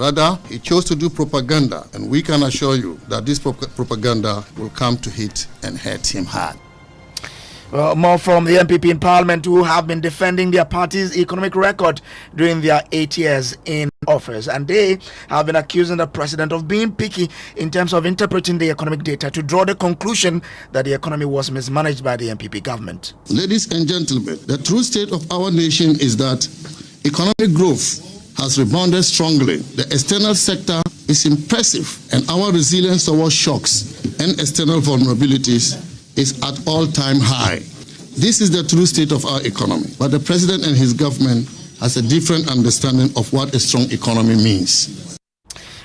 Rather, he chose to do propaganda, and we can assure you that this propaganda will come to hit and hurt him hard. Well, more from the MPP in Parliament, who have been defending their party's economic record during their 8 years in office, and they have been accusing the president of being picky in terms of interpreting the economic data to draw the conclusion that the economy was mismanaged by the MPP government. Ladies and gentlemen, the true state of our nation is that economic growth has rebounded strongly. The external sector is impressive, and our resilience towards shocks and external vulnerabilities is at all-time high. This is the true state of our economy, but the president and his government has a different understanding of what a strong economy means.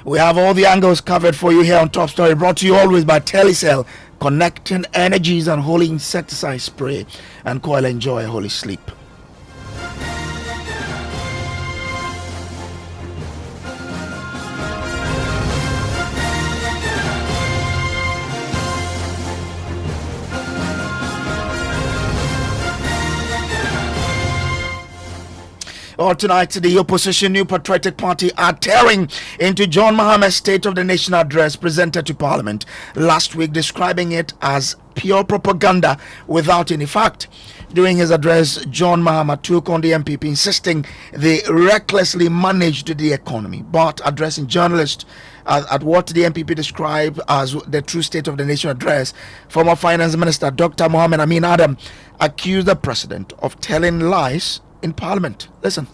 We have all the angles covered for you here on Top Story, brought to you always by Telecel, connecting energies and holy insecticide spray, and Coil enjoy holy sleep. Tonight, the opposition New Patriotic Party are tearing into John Mahama's State of the Nation address presented to Parliament last week, describing it as pure propaganda without any fact. During his address, John Mahama took on the MPP, insisting they recklessly managed the economy. But addressing journalists at what the MPP described as the true State of the Nation address, former Finance Minister Dr. Mohammed Amin Adam accused the president of telling lies in Parliament. Listen.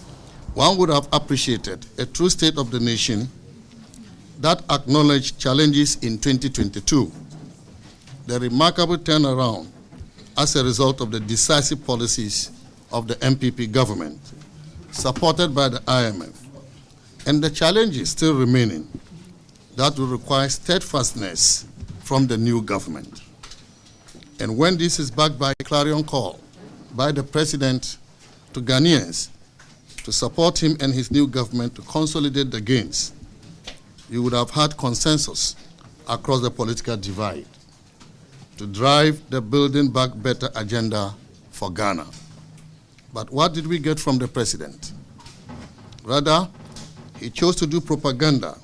One would have appreciated a true state of the nation that acknowledged challenges in 2022, the remarkable turnaround as a result of the decisive policies of the MPP government, supported by the IMF, and the challenges still remaining that will require steadfastness from the new government. And when this is backed by a clarion call by the president to Ghanaians to support him and his new government to consolidate the gains, you would have had consensus across the political divide to drive the Building Back Better agenda for Ghana. But what did we get from the president? Rather, he chose to do propaganda,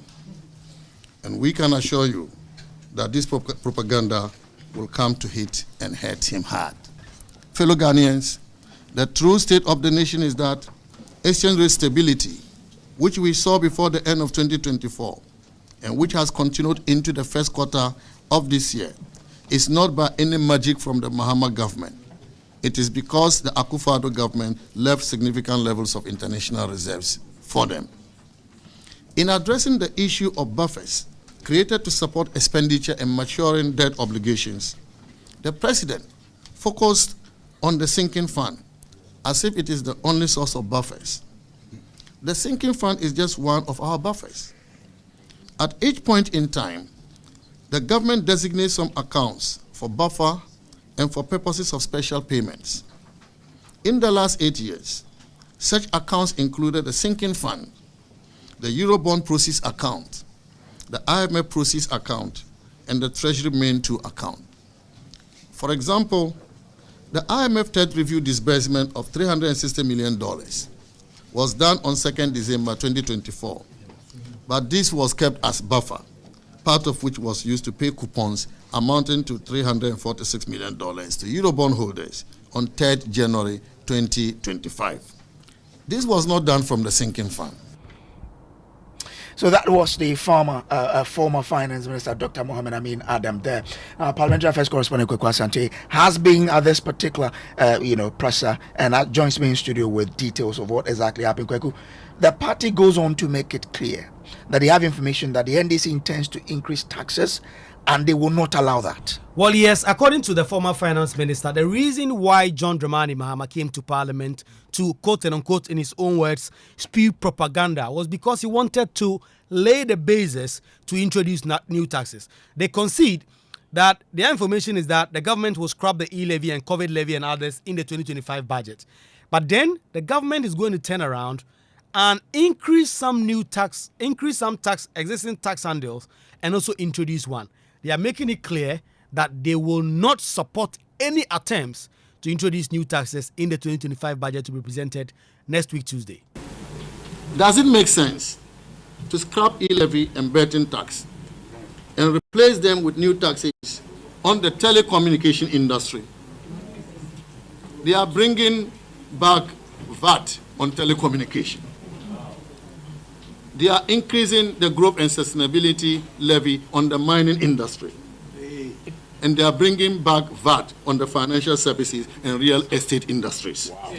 and we can assure you that this propaganda will come to hit and hurt him hard. Fellow Ghanaians, the true state of the nation is that exchange rate stability, which we saw before the end of 2024 and which has continued into the first quarter of this year, is not by any magic from the Mahama government. It is because the Akufo-Addo government left significant levels of international reserves for them. In addressing the issue of buffers created to support expenditure and maturing debt obligations, the president focused on the sinking fund, as if it is the only source of buffers. The sinking fund is just one of our buffers. At each point in time, the government designates some accounts for buffer and for purposes of special payments. In the last 8 years, such accounts included the sinking fund, the Eurobond proceeds account, the IMF proceeds account, and the Treasury Main 2 account. For example, the IMF third review disbursement of $360 million was done on 2nd December 2024, but this was kept as buffer, part of which was used to pay coupons amounting to $346 million to Eurobond holders on 3rd January 2025. This was not done from the sinking fund. So that was the former Finance Minister, Dr. Mohammed Amin Adam there. Parliamentary Affairs Correspondent Kweku Asante has been at this particular, presser, and joins me in studio with details of what exactly happened. Kweku, the party goes on to make it clear that they have information that the NDC intends to increase taxes, and they will not allow that. Well, yes, according to the former finance minister, the reason why John Dramani Mahama came to Parliament to, quote and unquote, in his own words, spew propaganda was because he wanted to lay the basis to introduce new taxes. They concede that their information is that the government will scrap the e-levy and COVID levy and others in the 2025 budget. But then the government is going to turn around and increase some existing tax handles, and also introduce one. They are making it clear that they will not support any attempts to introduce new taxes in the 2025 budget to be presented next week, Tuesday. Does it make sense to scrap e-levy and betting tax and replace them with new taxes on the telecommunication industry. They are bringing back VAT on telecommunication. They are increasing the growth and sustainability levy on the mining industry. And they are bringing back VAT on the financial services and real estate industries. Wow.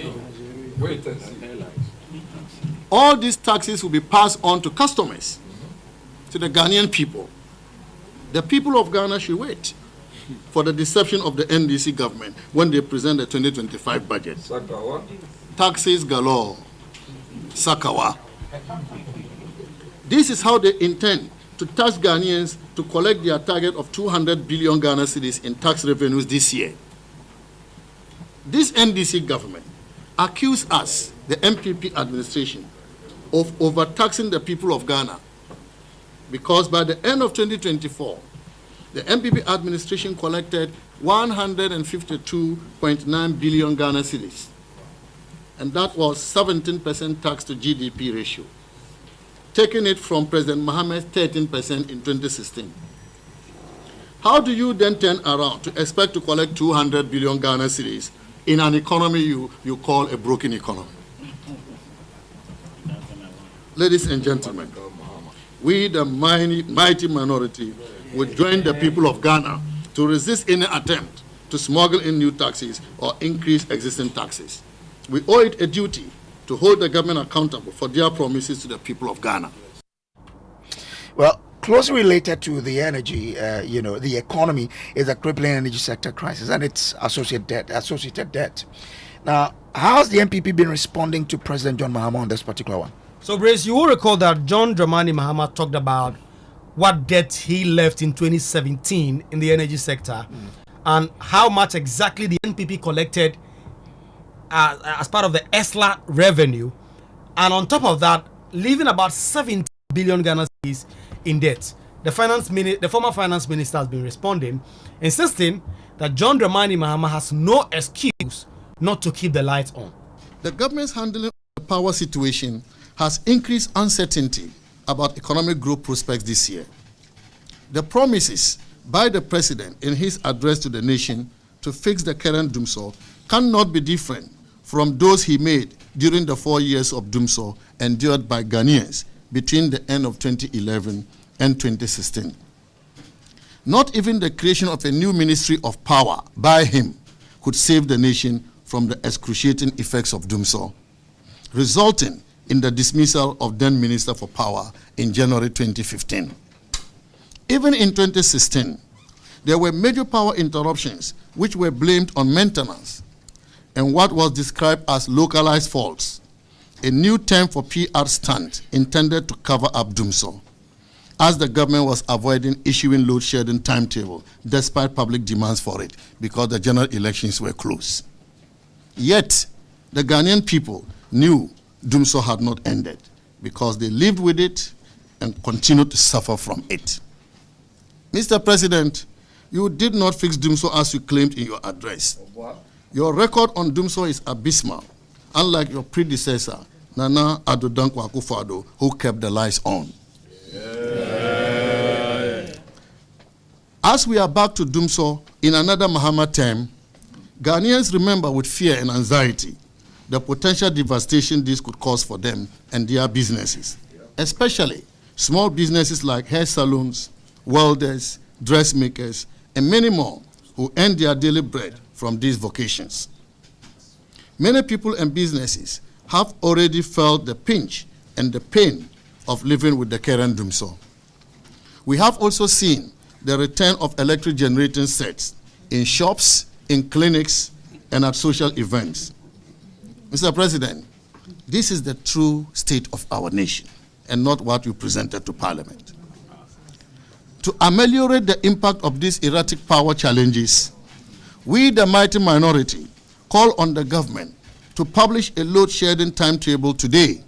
All these taxes will be passed on to customers, to the Ghanaian people. The people of Ghana should wait for the deception of the NDC government when they present the 2025 budget. Sakawa. Taxes galore. Sakawa. This is how they intend to tax Ghanaians to collect their target of 200 billion Ghana cedis in tax revenues this year. This NDC government accused us, the MPP administration, of overtaxing the people of Ghana, because by the end of 2024, the MPP administration collected 152.9 billion Ghana cedis, and that was 17% tax to GDP ratio, taking it from President Mahama's 13% in 2016. How do you then turn around to expect to collect 200 billion Ghana cedis in an economy you call a broken economy? Ladies and gentlemen, we, the mighty minority, will join the people of Ghana to resist any attempt to smuggle in new taxes or increase existing taxes. We owe it a duty to hold the government accountable for their promises to the people of Ghana. Well, closely related to the energy, the economy is a crippling energy sector crisis and its associated debt. Now, how has the MPP been responding to President John Mahama on this particular one? So, Brace, you will recall that John Dramani Mahama talked about what debt he left in 2017 in the energy sector and how much exactly the NPP collected as part of the ESLA revenue, and on top of that, leaving about 70 billion Ghana cedis in debt. The former finance minister has been responding, insisting that John Dramani Mahama has no excuse not to keep the lights on. The government's handling of the power situation has increased uncertainty about economic growth prospects this year. The promises by the president in his address to the nation to fix the current doomsaw cannot be different from those he made during the 4 years of doomsaw endured by Ghanaians between the end of 2011 and 2016. Not even the creation of a new ministry of power by him could save the nation from the excruciating effects of doomsaw, resulting in the dismissal of then Minister for Power in January 2015. Even in 2016, there were major power interruptions which were blamed on maintenance and what was described as localized faults, a new term for PR stunt intended to cover up doomsaw, as the government was avoiding issuing load shedding timetable despite public demands for it because the general elections were close. Yet, the Ghanaian people knew doomsaw had not ended because they lived with it and continued to suffer from it. Mr. President, you did not fix doomsaw as you claimed in your address. Your record on doomsaw is abysmal, unlike your predecessor, Nana Addo Dankwa Akufo-Addo, who kept the lights on. Yeah. As we are back to doomsaw in another Mahama term, Ghanaians remember with fear and anxiety the potential devastation this could cause for them and their businesses, especially small businesses like hair salons, welders, dressmakers, and many more who earn their daily bread from these vocations. Many people and businesses have already felt the pinch and the pain of living with the current doomsaw. We have also seen the return of electric generating sets in shops, in clinics, and at social events. Mr. President, this is the true state of our nation and not what you presented to Parliament. To ameliorate the impact of these erratic power challenges, we, the mighty minority, call on the government to publish a load shedding timetable today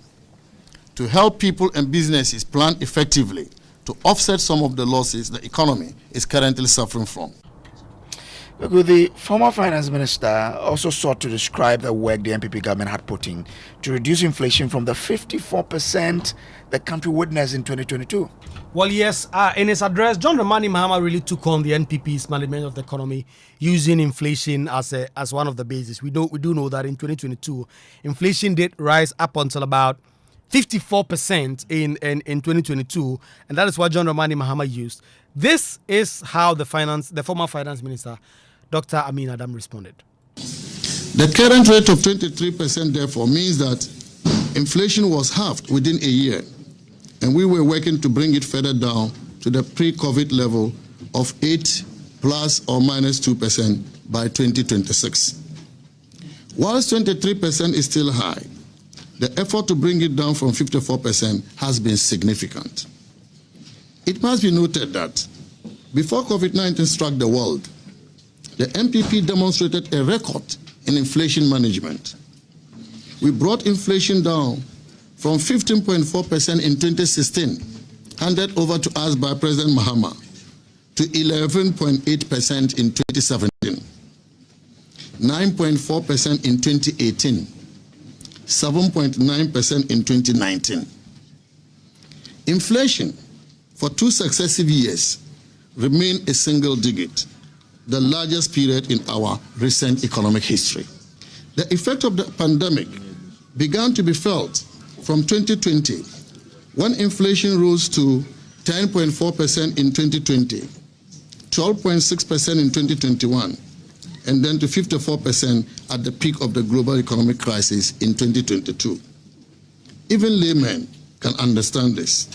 to help people and businesses plan effectively to offset some of the losses the economy is currently suffering from. Look, the former finance minister also sought to describe the work the NPP government had put in to reduce inflation from the 54% the country witnessed in 2022. Well, yes, in his address, John Dramani Mahama really took on the NPP's management of the economy using inflation as one of the bases. We do know that in 2022, inflation did rise up until about 54% in 2022, and that is what John Dramani Mahama used. This is how the former finance minister, Dr. Amin Adam, responded. The current rate of 23% therefore means that inflation was halved within a year, and we were working to bring it further down to the pre-COVID level of 8 plus or minus 2% by 2026. Whilst 23% is still high, the effort to bring it down from 54% has been significant. It must be noted that before COVID-19 struck the world, the MPP demonstrated a record in inflation management. We brought inflation down from 15.4% in 2016, handed over to us by President Mahama, to 11.8% in 2017, 9.4% in 2018, 7.9% in 2019. Inflation for 2 successive years remained a single digit, the largest period in our recent economic history. The effect of the pandemic began to be felt from 2020, when inflation rose to 10.4% in 2020, 12.6% in 2021, and then to 54% at the peak of the global economic crisis in 2022. Even laymen can understand this.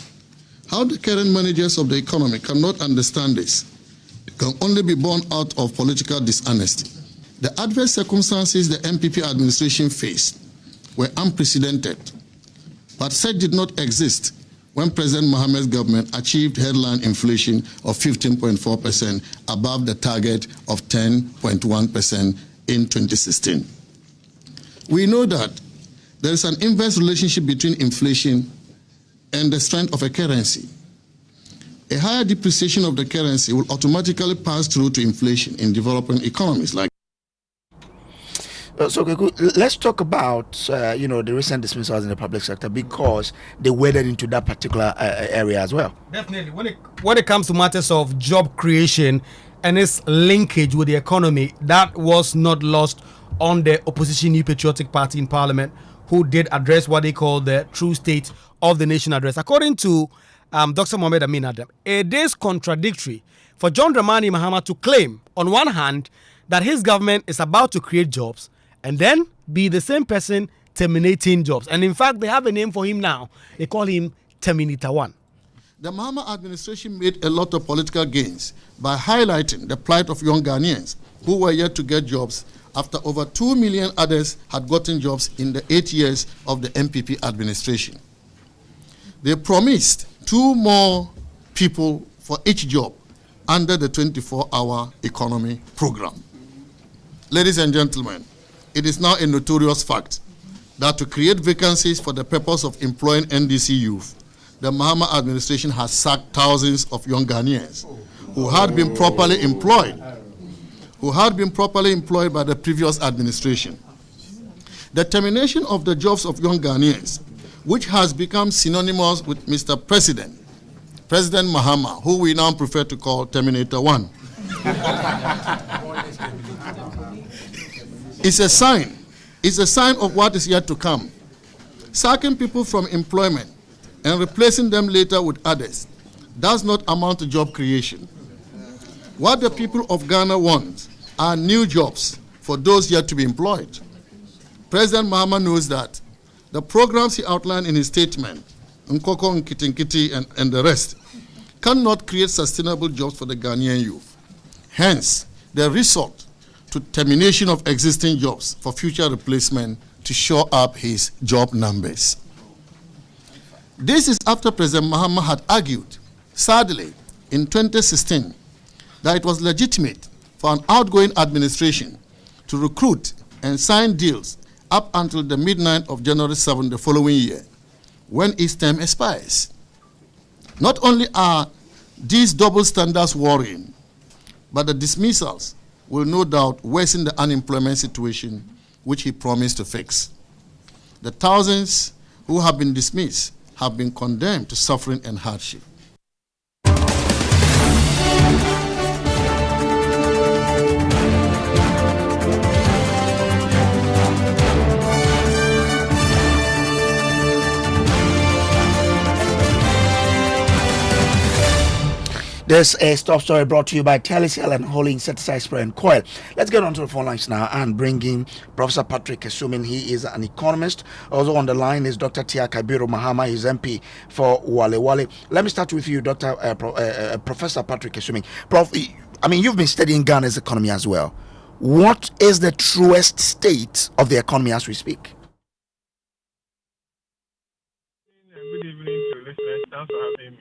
How the current managers of the economy cannot understand this can only be born out of political dishonesty. The adverse circumstances the MPP administration faced were unprecedented, but such did not exist when President Mahama's government achieved headline inflation of 15.4% above the target of 10.1% in 2016. We know that there is an inverse relationship between inflation and the strength of a currency. A higher depreciation of the currency will automatically pass through to inflation in developing economies like. So let's talk about the recent dismissals in the public sector, because they waded into that particular area as well. Definitely, when it comes to matters of job creation and its linkage with the economy, that was not lost on the opposition New Patriotic Party in Parliament, who did address what they call the true state of the nation address. According to Dr. Mohamed Amin Adam, it is contradictory for John Dramani Mahama to claim, on one hand, that his government is about to create jobs, and then be the same person terminating jobs. And in fact, they have a name for him now. They call him Terminator One. The Mahama administration made a lot of political gains by highlighting the plight of young Ghanaians who were yet to get jobs after over 2 million others had gotten jobs in the 8 years of the MPP administration. They promised 2 more people for each job under the 24-hour economy program. Ladies and gentlemen, it is now a notorious fact that to create vacancies for the purpose of employing NDC youth, the Mahama administration has sacked thousands of young Ghanaians who had been properly employed by the previous administration. The termination of the jobs of young Ghanaians, which has become synonymous with Mr. President Mahama, who we now prefer to call Terminator One, is a sign of what is yet to come. Sacking people from employment and replacing them later with others does not amount to job creation. What the people of Ghana want are new jobs for those yet to be employed. President Mahama knows that. The programs he outlined in his statement, Nkoko, Nkitinkiti, and the rest, cannot create sustainable jobs for the Ghanaian youth. Hence, the resort to termination of existing jobs for future replacement to shore up his job numbers. This is after President Mahama had argued, sadly, in 2016, that it was legitimate for an outgoing administration to recruit and sign deals up until the midnight of January 7 the following year, when its term expires. Not only are these double standards worrying, but the dismissals will no doubt worsen the unemployment situation which he promised to fix. The thousands who have been dismissed have been condemned to suffering and hardship. This is Top Story brought to you by Telecel and Holy Insecticide Spray and Coil. Let's get on to the phone lines now and bring in Professor Patrick, assuming he is an economist. Also on the line is Dr. Tia Kabiru Mahama, he's MP for Wale Wale. Let me start with you, Professor Patrick, assuming. Prof, I mean, you've been studying Ghana's economy as well. What is the truest state of the economy as we speak? Good evening to listeners. Thanks for having me.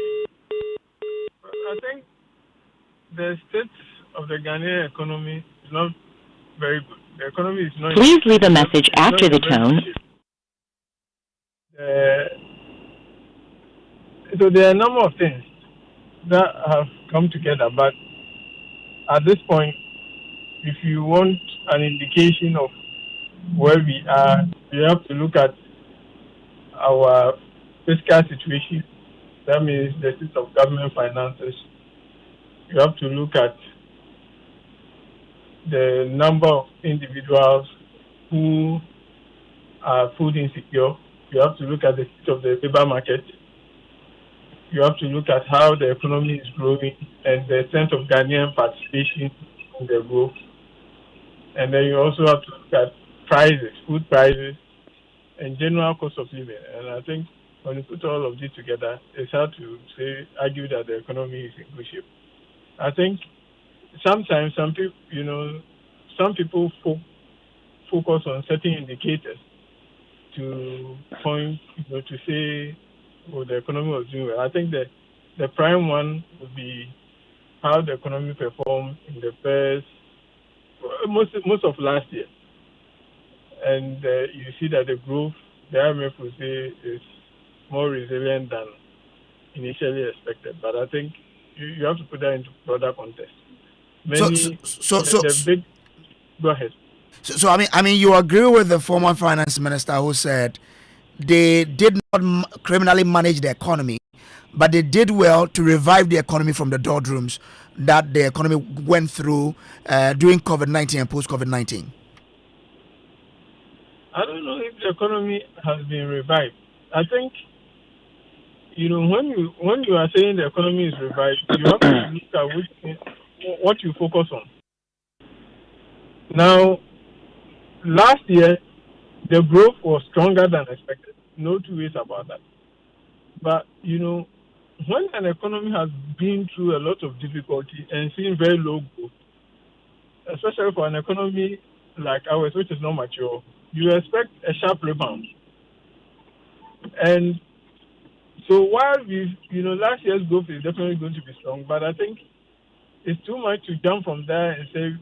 I think the state of the Ghanaian economy is not very good. The economy is not. Please leave a message after the tone. So there are a number of things that have come together, but at this point, if you want an indication of where we are, you have to look at our fiscal situation. That means the state of government finances. You have to look at the number of individuals who are food insecure. You have to look at the state of the labor market. You have to look at how the economy is growing and the extent of Ghanaian participation in the growth. And then you also have to look at prices, food prices, and general cost of living. And I think when you put all of this together, it's hard to argue that the economy is in good shape. I think sometimes some people focus on certain indicators to point, to say, oh, the economy was doing well. I think that the prime one would be how the economy performed in the first, most of last year. And you see that the growth, the IMF would say, is more resilient than initially expected. But I think you have to put that into broader context. Go ahead. So I mean, you agree with the former finance minister who said they did not criminally manage the economy, but they did well to revive the economy from the doldrums that the economy went through during COVID-19 and post-COVID-19? I don't know if the economy has been revived. I think, when you are saying the economy is revived, you have to look at what you focus on. Now, last year, the growth was stronger than expected. No two ways about that. But, when an economy has been through a lot of difficulty and seen very low growth, especially for an economy like ours, which is not mature, you expect a sharp rebound. And so while last year's growth is definitely going to be strong, but I think it's too much to jump from there and say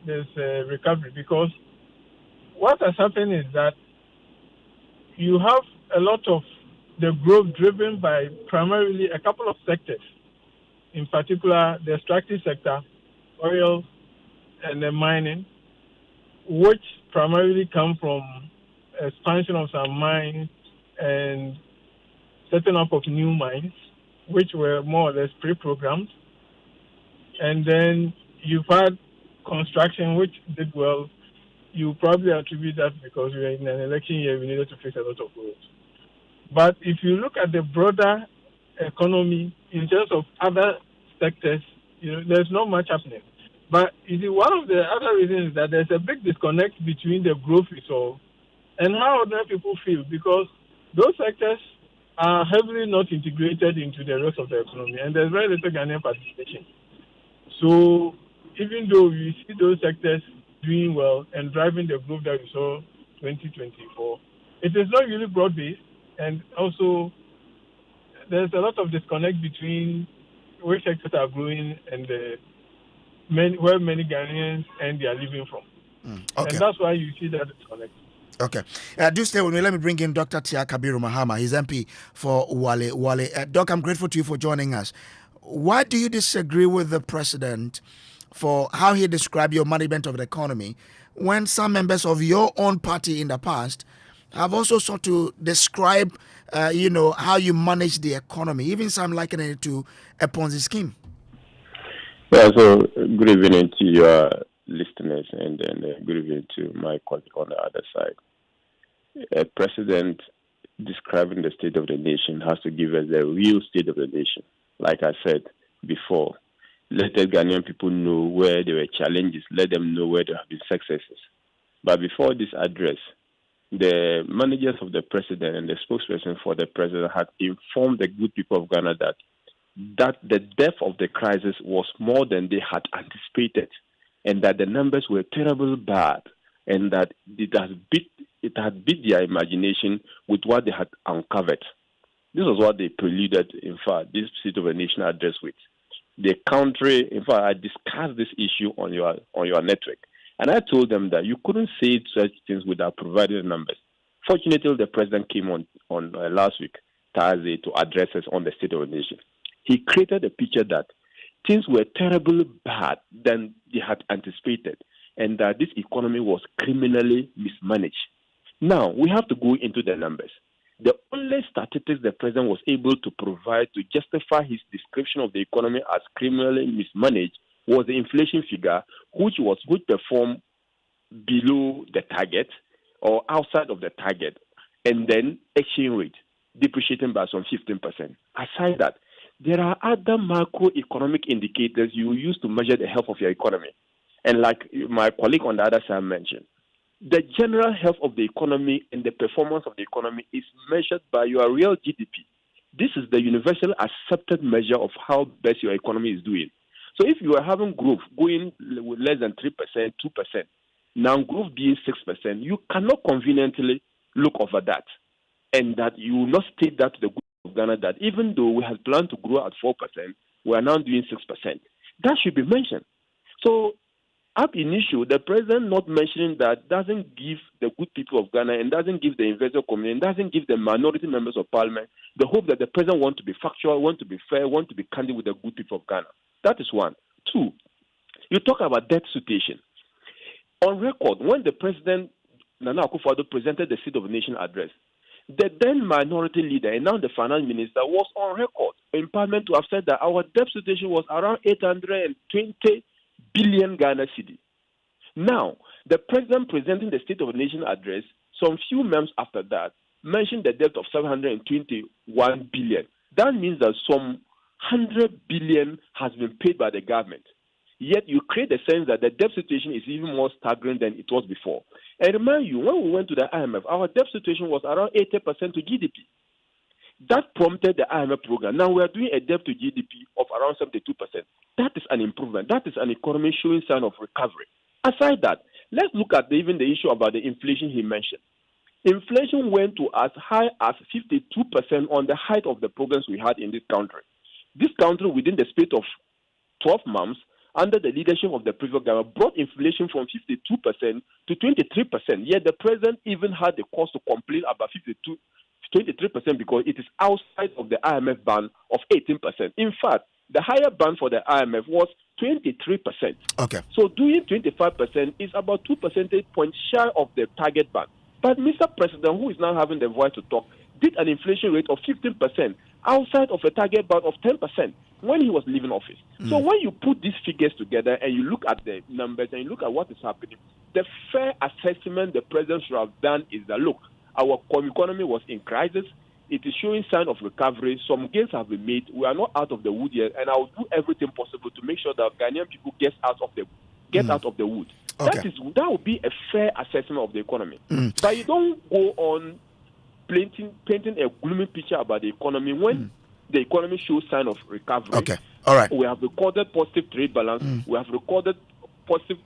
there's a recovery, because what has happened is that you have a lot of the growth driven by primarily a couple of sectors, in particular the extractive sector, oil, and the mining, which primarily come from expansion of some mines and setting up of new mines, which were more or less pre-programmed. And then you've had construction, which did well. You probably attribute that because we were in an election year, we needed to fix a lot of roads. But if you look at the broader economy in terms of other sectors, there's not much happening. But one of the other reasons is that there's a big disconnect between the growth we saw and how ordinary people feel, because those sectors are heavily not integrated into the rest of the economy, and there's very little Ghanaian participation. So even though we see those sectors doing well and driving the growth that we saw 2024, it is not really broad-based, and also there's a lot of disconnect between which sectors are growing and where many Ghanaians earn their living from. Okay. And that's why you see that disconnect. Okay. Do stay with me. Let me bring in Dr. Tia Kabiru Mahama. He's MP for Wale Wale. Doc, I'm grateful to you for joining us. Why do you disagree with the president for how he described your management of the economy, when some members of your own party in the past have also sought to describe, how you manage the economy, even some likening it to a Ponzi scheme. Well, so good evening to your listeners, and then good evening to my colleague on the other side. A president describing the state of the nation has to give us the real state of the nation. Like I said before, let the Ghanaian people know where there were challenges, let them know where there have been successes. But before this address, the managers of the president and the spokesperson for the president had informed the good people of Ghana that the depth of the crisis was more than they had anticipated, and that the numbers were terribly bad, and that it had beat their imagination with what they had uncovered. This was what they preluded, in fact, this State of the Nation address with. The country, in fact, I discussed this issue on your network, and I told them that you couldn't say such things without providing the numbers. Fortunately, the president came on last week, Thursday, to address us on the State of the Nation. He created a picture that things were terribly bad than they had anticipated, and that this economy was criminally mismanaged. Now, we have to go into the numbers. The only statistics the president was able to provide to justify his description of the economy as criminally mismanaged was the inflation figure, which performed below the target or outside of the target, and then exchange rate depreciating by some 15%. Aside that, there are other macroeconomic indicators you use to measure the health of your economy. And like my colleague on the other side mentioned, the general health of the economy and the performance of the economy is measured by your real GDP. This is the universally accepted measure of how best your economy is doing. So if you are having growth going with less than 3%, 2%, now growth being 6%, you cannot conveniently look over that. And that you will not state that to the group of Ghana that even though we had planned to grow at 4%, we are now doing 6%. That should be mentioned. So ab initio, the president not mentioning that doesn't give the good people of Ghana and doesn't give the investor community and doesn't give the minority members of parliament the hope that the president wants to be factual, wants to be fair, wants to be candid with the good people of Ghana. That is one. Two, you talk about debt situation. On record, when the president, Nana Akufo-Addo, presented the State of the Nation address, the then minority leader and now the finance minister was on record in parliament to have said that our debt situation was around 820 billion Ghana cedi. Now, the president presenting the State of the Nation address, some few months after that, mentioned the debt of 721 billion. That means that some 100 billion has been paid by the government. Yet you create the sense that the debt situation is even more staggering than it was before. And remind you, when we went to the IMF, our debt situation was around 80% to GDP. That prompted the IMF program. Now we are doing a debt to GDP of around 72%. That is an improvement. That is an economy showing sign of recovery. Aside that, let's look at even the issue about the inflation he mentioned. Inflation went to as high as 52% on the height of the programs we had in this country. This country, within the space of 12 months, under the leadership of the previous government, brought inflation from 52% to 23%. Yet the president even had the cause to complain about 23% because it is outside of the IMF ban of 18%. In fact, the higher ban for the IMF was 23%. Okay. So doing 25% is about 2 percentage points shy of the target ban. But Mr. President, who is now having the voice to talk, did an inflation rate of 15% outside of a target ban of 10% when he was leaving office. So when you put these figures together and you look at the numbers and you look at what is happening, the fair assessment the president should have done is that, look, our economy was in crisis. It is showing sign of recovery. Some gains have been made. We are not out of the wood yet, and I will do everything possible to make sure that Ghanaian people get out of the wood. Okay. That would be a fair assessment of the economy. But you don't go on painting a gloomy picture about the economy when the economy shows sign of recovery. Okay. All right. We have recorded positive trade balance. We have recorded positive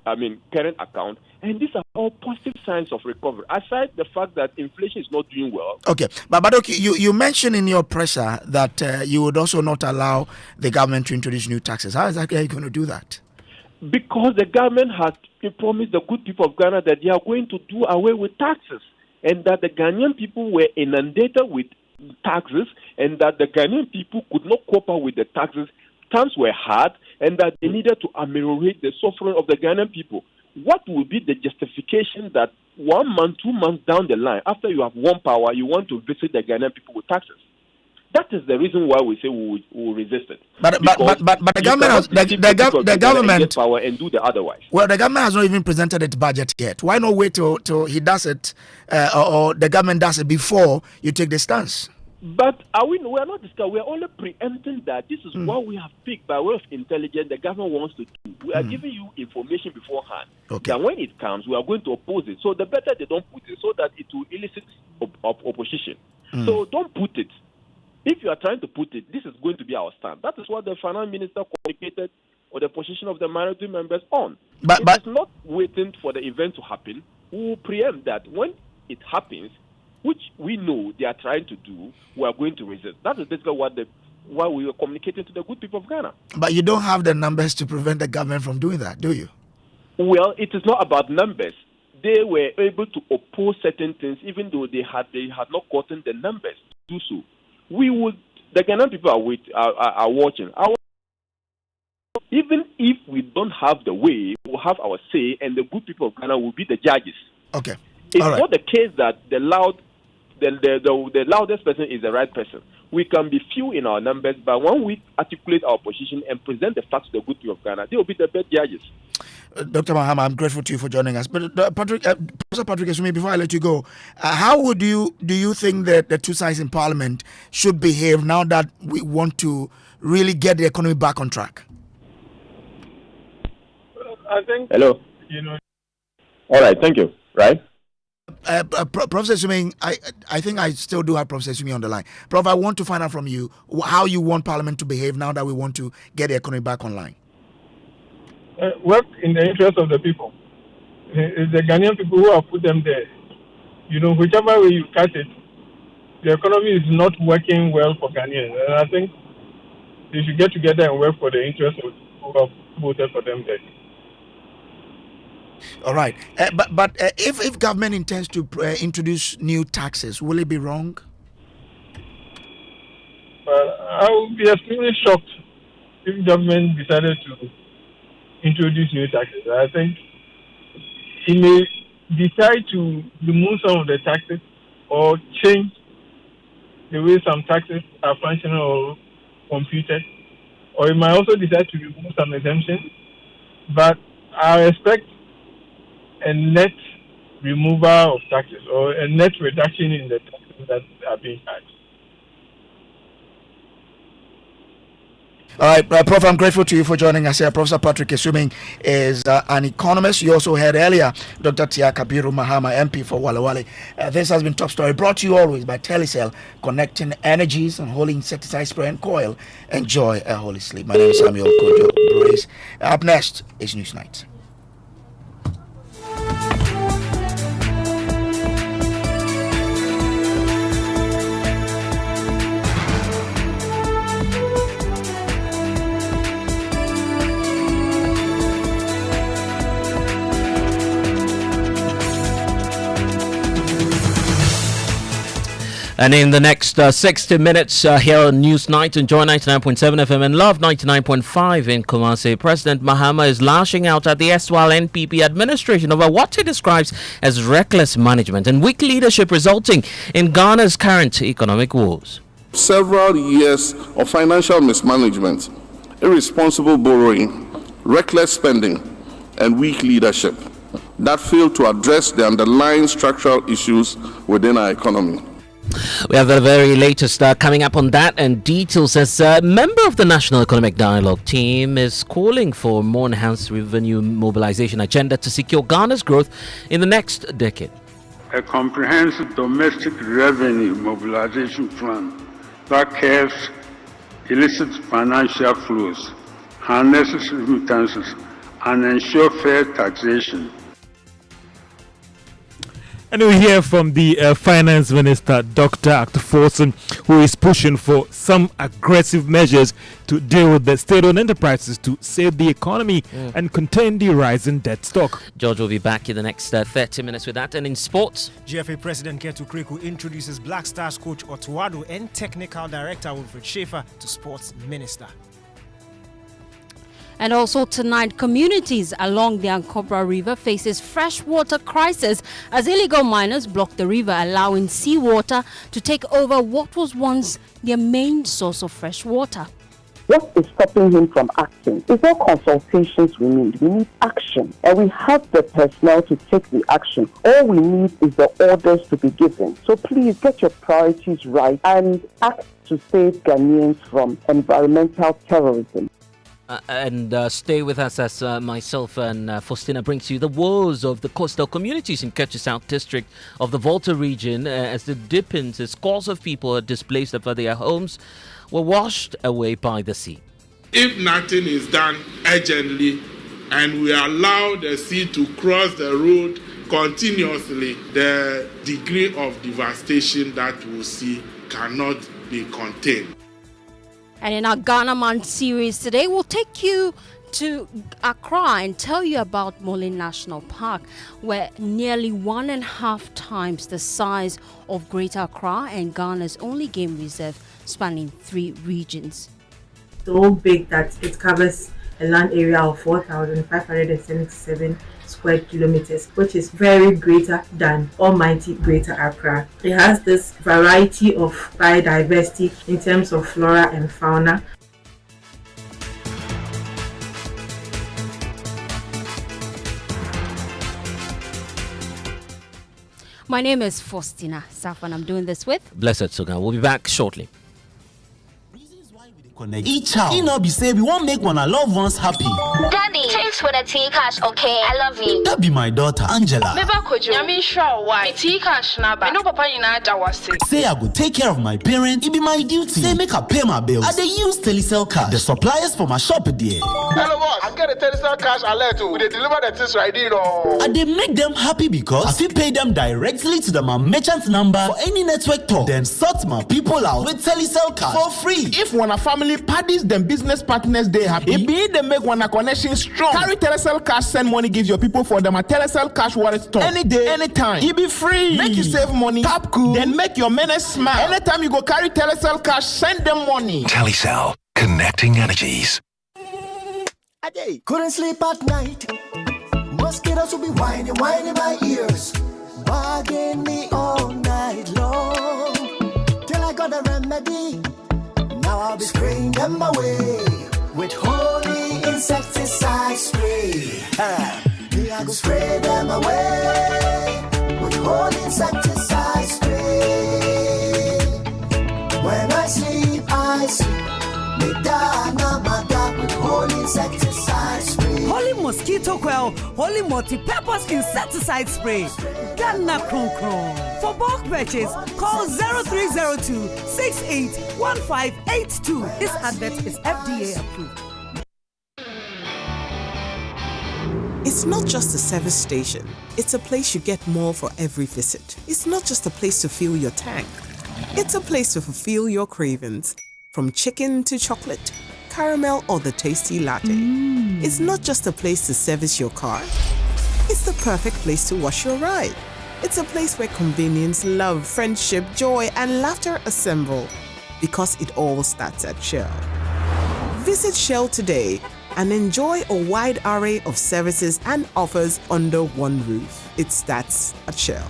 current account. And these are all positive signs of recovery, aside the fact that inflation is not doing well. Okay. But okay, you mentioned in your presser that you would also not allow the government to introduce new taxes. How exactly are you going to do that? Because the government has promised the good people of Ghana that they are going to do away with taxes, and that the Ghanaian people were inundated with taxes, and that the Ghanaian people could not cope up with the taxes. Times were hard, and that they needed to ameliorate the suffering of the Ghanaian people. What will be the justification that 1 month, 2 months down the line, after you have won power, you want to visit the Ghanaian people with taxes? That is the reason why we say we will resist it. But the government has the government get power and do the otherwise. Well, the government has not even presented its budget yet. Why not wait till he does it, or the government does it before you take the stance? But we are not discussing. We are only preempting that this is what we have picked by way of intelligence. The government wants to do. We are giving you information beforehand. Okay. And when it comes, we are going to oppose it. So the better they don't put it, so that it will elicit opposition. So don't put it. If you are trying to put it, this is going to be our stand. That is what the finance minister communicated on the position of the minority members on. But it's not waiting for the event to happen. We will preempt that when it happens, which we know they are trying to do, we are going to resist. That is basically why we are communicating to the good people of Ghana. But you don't have the numbers to prevent the government from doing that, do you? Well, it is not about numbers. They were able to oppose certain things, even though they had not gotten the numbers to do so. The Ghanaian people are watching. Even if we don't have the way, we'll have our say, and the good people of Ghana will be the judges. Okay. It's not the case that the loudest person is the right person. We can be few in our numbers, but when we articulate our position and present the facts to the good people of Ghana, they will be the best judges. Dr. Mahama, I'm grateful to you for joining us. But Professor Patrick Esumi, before I let you go, how do you think that the two sides in Parliament should behave now that we want to really get the economy back on track? I think. Hello. All right. Thank you. Right. Professor Esumi, I think I still do have Professor Esumi on the line. Prof, I want to find out from you how you want Parliament to behave now that we want to get the economy back online. Work in the interest of the people. It's the Ghanaian people who have put them there. Whichever way you cut it, the economy is not working well for Ghanaians. And I think they should get together and work for the interest of who have voted for them there. All right. But if government intends to introduce new taxes, will it be wrong? I would be extremely shocked if government decided to introduce new taxes. I think it may decide to remove some of the taxes or change the way some taxes are functional or computed, or it might also decide to remove some exemptions. But I expect a net removal of taxes or a net reduction in the taxes that are being charged. All right, Prof, I'm grateful to you for joining us here. Professor Patrick Esumi is an economist. You also heard earlier Dr. Tia Kabiru Mahama, MP for Wale Wale. This has been Top Story, brought to you always by Telecel, connecting energies and holding insecticide spray and coil. Enjoy a holy sleep. My name is Samuel Kojo. Up next is Newsnight. And in the next 60 minutes here on Newsnight, enjoy 99.7 FM and Love 99.5 in Kumasi. President Mahama is lashing out at the SWAL NPP administration over what he describes as reckless management and weak leadership resulting in Ghana's current economic woes. Several years of financial mismanagement, irresponsible borrowing, reckless spending, and weak leadership that fail to address the underlying structural issues within our economy. We have the very latest coming up on that, and details as a member of the National Economic Dialogue team is calling for more enhanced revenue mobilization agenda to secure Ghana's growth in the next decade. A comprehensive domestic revenue mobilization plan that curbs illicit financial flows, harnesses remittances, and ensure fair taxation. And we hear from the Finance Minister, Dr. Akteforson, who is pushing for some aggressive measures to deal with the state-owned enterprises to save the economy and contain the rising debt stock. George will be back in the next 30 minutes with that. And in sports, GFA President Ketu Kriku introduces Black Stars coach Otuado and Technical Director Wilfred Schaefer to Sports Minister. And also tonight, communities along the Ankobra River faces freshwater crisis as illegal miners block the river, allowing seawater to take over what was once their main source of fresh water. What is stopping him from acting? It's not consultations we need. We need action. And we have the personnel to take the action. All we need is the orders to be given. So please get your priorities right and act to save Ghanaians from environmental terrorism. Stay with us as myself and Fostina brings you the woes of the coastal communities in Kojo South District of the Volta region as it deepens. Scores of people are displaced after their homes were washed away by the sea. If nothing is done urgently and we allow the sea to cross the road continuously, the degree of devastation that we'll see cannot be contained. And in our Ghana Man series today, we'll take you to Accra and tell you about Molin National Park, where nearly 1.5 times the size of Greater Accra and Ghana's only game reserve, spanning 3 regions. So big that it covers a land area of 4,577 square kilometers, which is very greater than almighty Greater Accra. It has this variety of biodiversity in terms of flora and fauna. My name is Fostina Sarfo, and I'm doing this with Blessed Sogah. We'll be back shortly. Each child, you know, be say we won't make one of our loved ones happy. Daddy, thanks for the tea cash, okay? I love you. That be my daughter, Angela. Meba Kojo, I mean sure why? Tea cash naba. No papa ina jawase. Say I go take care of my parents, it be my duty. Say make I pay my bills. I dey use Telecel cash. The suppliers for my shop there. Hello boss, I get a Telecel cash alert too. They deliver the things right here. I dey make them happy because I fit pay them directly to my merchant number for any network talk. Then sort my people out with Telecel cash for free. If one a family parties, them business partners, they happy. It be they make one a connection strong. Carry Telecel cash, send money, give your people for them a Telecel cash wallet store. Any day, anytime. It be free. Make you save money. Tap cool. Then make your menace smile. Anytime you go carry Telecel cash, send them money. Telecel, connecting energies. Couldn't sleep at night. Mosquitoes will be whining in my ears, bugging me all night long. Till I got a remedy. Now I'll be spraying them away with holy insecticide spray. I go spray them away with holy insecticide spray. When I sleep, me dana mada with holy insecticide spray. Holy mosquito coil, holy multi-purpose insecticide spray. Ghana Kron Kron. For bulk purchase, call 0302 681582. This advert is FDA approved. It's not just a service station. It's a place you get more for every visit. It's not just a place to fill your tank. It's a place to fulfill your cravings. From chicken to chocolate, caramel or the tasty latte. It's not just a place to service your car. It's the perfect place to wash your ride. It's a place where convenience, love, friendship, joy, and laughter assemble. Because it all starts at Shell. Visit Shell today and enjoy a wide array of services and offers under one roof. It starts at Shell.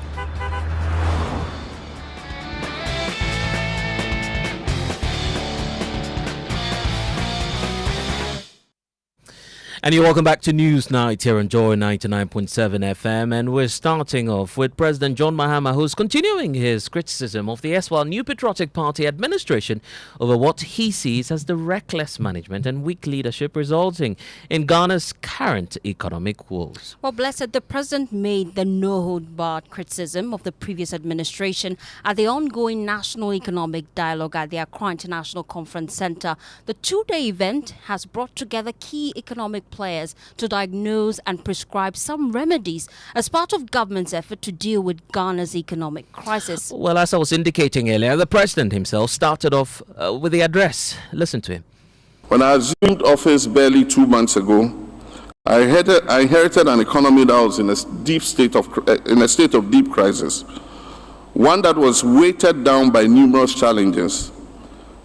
And you're welcome back to News Night here on Joy 99.7 FM. And we're starting off with President John Mahama, who's continuing his criticism of the erstwhile New Patriotic Party administration over what he sees as the reckless management and weak leadership resulting in Ghana's current economic woes. Well, Blessed, the president made the no-hold-barred criticism of the previous administration at the ongoing National Economic Dialogue at the Accra International Conference Centre. The 2-day event has brought together key economic players to diagnose and prescribe some remedies as part of government's effort to deal with Ghana's economic crisis. Well, as I was indicating earlier, the president himself started off with the address. Listen to him. When I assumed office barely 2 months ago, I inherited an economy that was in a state of deep crisis, one that was weighted down by numerous challenges.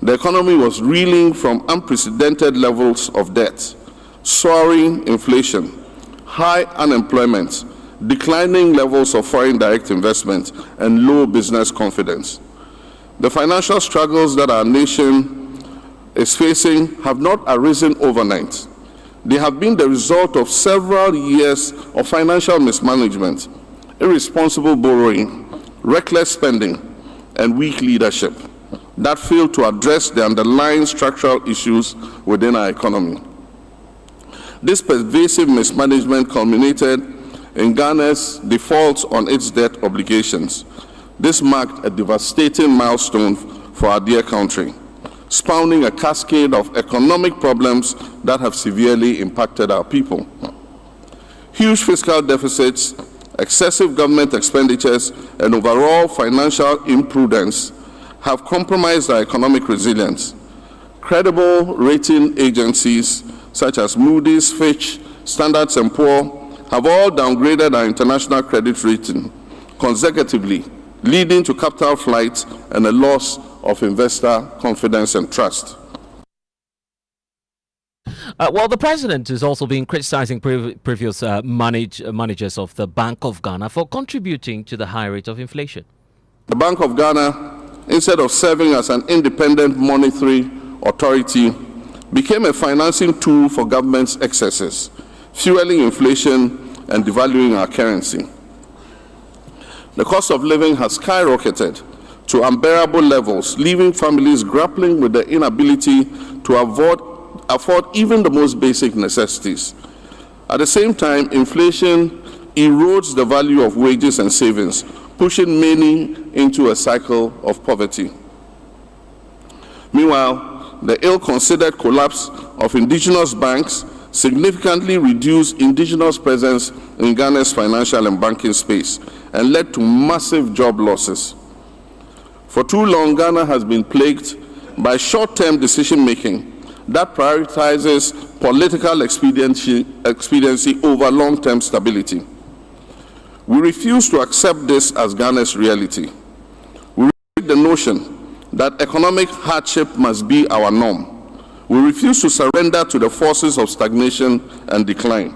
The economy was reeling from unprecedented levels of debt, soaring inflation, high unemployment, declining levels of foreign direct investment, and low business confidence. The financial struggles that our nation is facing have not arisen overnight. They have been the result of several years of financial mismanagement, irresponsible borrowing, reckless spending, and weak leadership that failed to address the underlying structural issues within our economy. This pervasive mismanagement culminated in Ghana's defaults on its debt obligations. This marked a devastating milestone for our dear country, spawning a cascade of economic problems that have severely impacted our people. Huge fiscal deficits, excessive government expenditures, and overall financial imprudence have compromised our economic resilience. Credible rating agencies such as Moody's, Fitch, Standard & Poor have all downgraded our international credit rating consecutively, leading to capital flight and a loss of investor confidence and trust. Well, the president is also being criticizing previous managers of the Bank of Ghana for contributing to the high rate of inflation. The Bank of Ghana, instead of serving as an independent monetary authority, became a financing tool for government's excesses, fueling inflation and devaluing our currency. The cost of living has skyrocketed to unbearable levels, leaving families grappling with the inability to afford even the most basic necessities. At the same time, inflation erodes the value of wages and savings, pushing many into a cycle of poverty. Meanwhile, the ill-considered collapse of indigenous banks significantly reduced indigenous presence in Ghana's financial and banking space and led to massive job losses. For too long, Ghana has been plagued by short-term decision-making that prioritizes political expediency over long-term stability. We refuse to accept this as Ghana's reality. We reject the notion that economic hardship must be our norm. We refuse to surrender to the forces of stagnation and decline.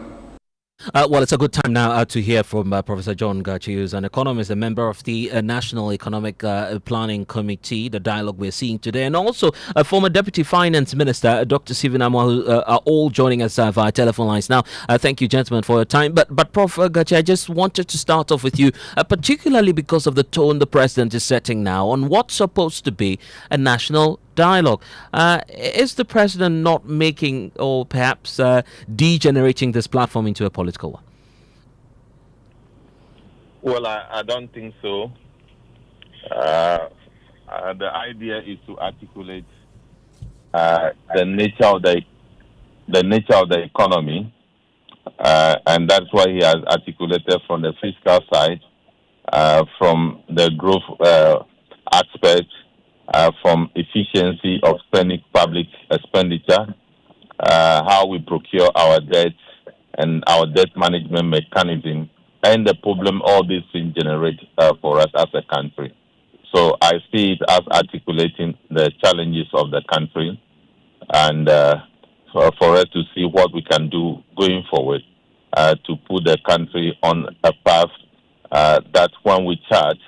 Well, it's a good time now to hear from Professor John Gachi, who's an economist, a member of the National Economic Planning Committee, the dialogue we're seeing today, and also a former Deputy Finance Minister, Dr. Stephen Amwa, who are all joining us via telephone lines now. Thank you, gentlemen, for your time. But Prof. Gachi, I just wanted to start off with you, particularly because of the tone the president is setting now on what's supposed to be a national dialogue. Is the president not making, or perhaps degenerating this platform into a political one? Well, I don't think so. The idea is to articulate the nature of the economy, and that's why he has articulated from the fiscal side, from the growth aspect, from efficiency of spending public expenditure, how we procure our debt and our debt management mechanism, and the problem all these things generate for us as a country. So I see it as articulating the challenges of the country, and for us to see what we can do going forward to put the country on a path that when we chart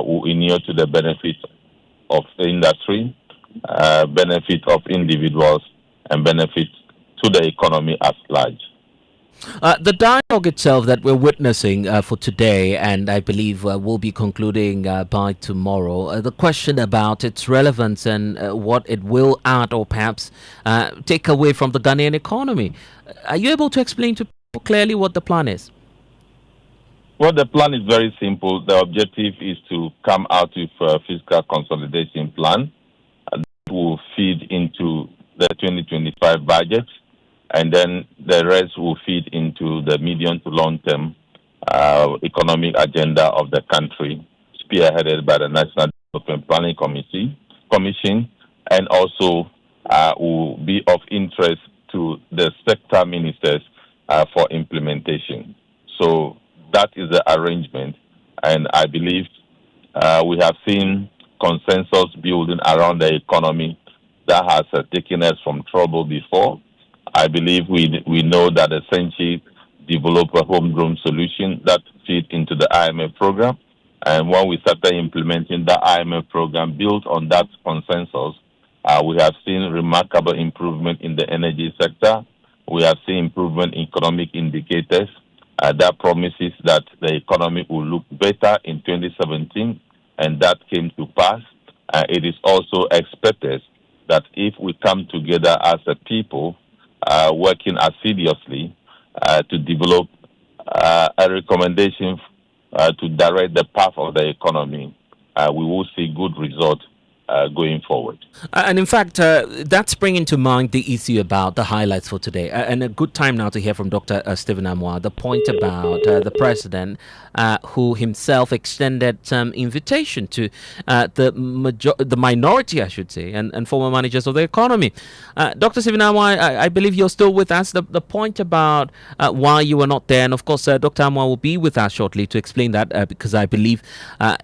will inure to the benefit of the industry, benefit of individuals, and benefit to the economy at large. The dialogue itself that we're witnessing for today, and I believe will be concluding by tomorrow, the question about its relevance and what it will add or perhaps take away from the Ghanaian economy. Are you able to explain to people clearly what the plan is? Well, the plan is very simple. The objective is to come out with a fiscal consolidation plan that will feed into the 2025 budget, and then the rest will feed into the medium to long-term economic agenda of the country, spearheaded by the National Development Planning Commission, and also will be of interest to the sector ministers for implementation. So that is the arrangement, and I believe we have seen consensus building around the economy that has taken us from trouble before. I believe we know that essentially develop a homegrown solution that fit into the IMF program. And when we started implementing the IMF program built on that consensus, we have seen remarkable improvement in the energy sector. We have seen improvement in economic indicators. That promises that the economy will look better in 2017, and that came to pass. It is also expected that if we come together as a people, working assiduously to develop a recommendation to direct the path of the economy, we will see good results going forward. And in fact, that's bringing to mind the issue about the highlights for today. And a good time now to hear from Dr. Stephen Amoah, the point about the president who himself extended some invitation to the minority, I should say, and former managers of the economy. Dr. Stephen Amoah, I believe you're still with us. The point about why you were not there, and of course, Dr. Amoah will be with us shortly to explain that because I believe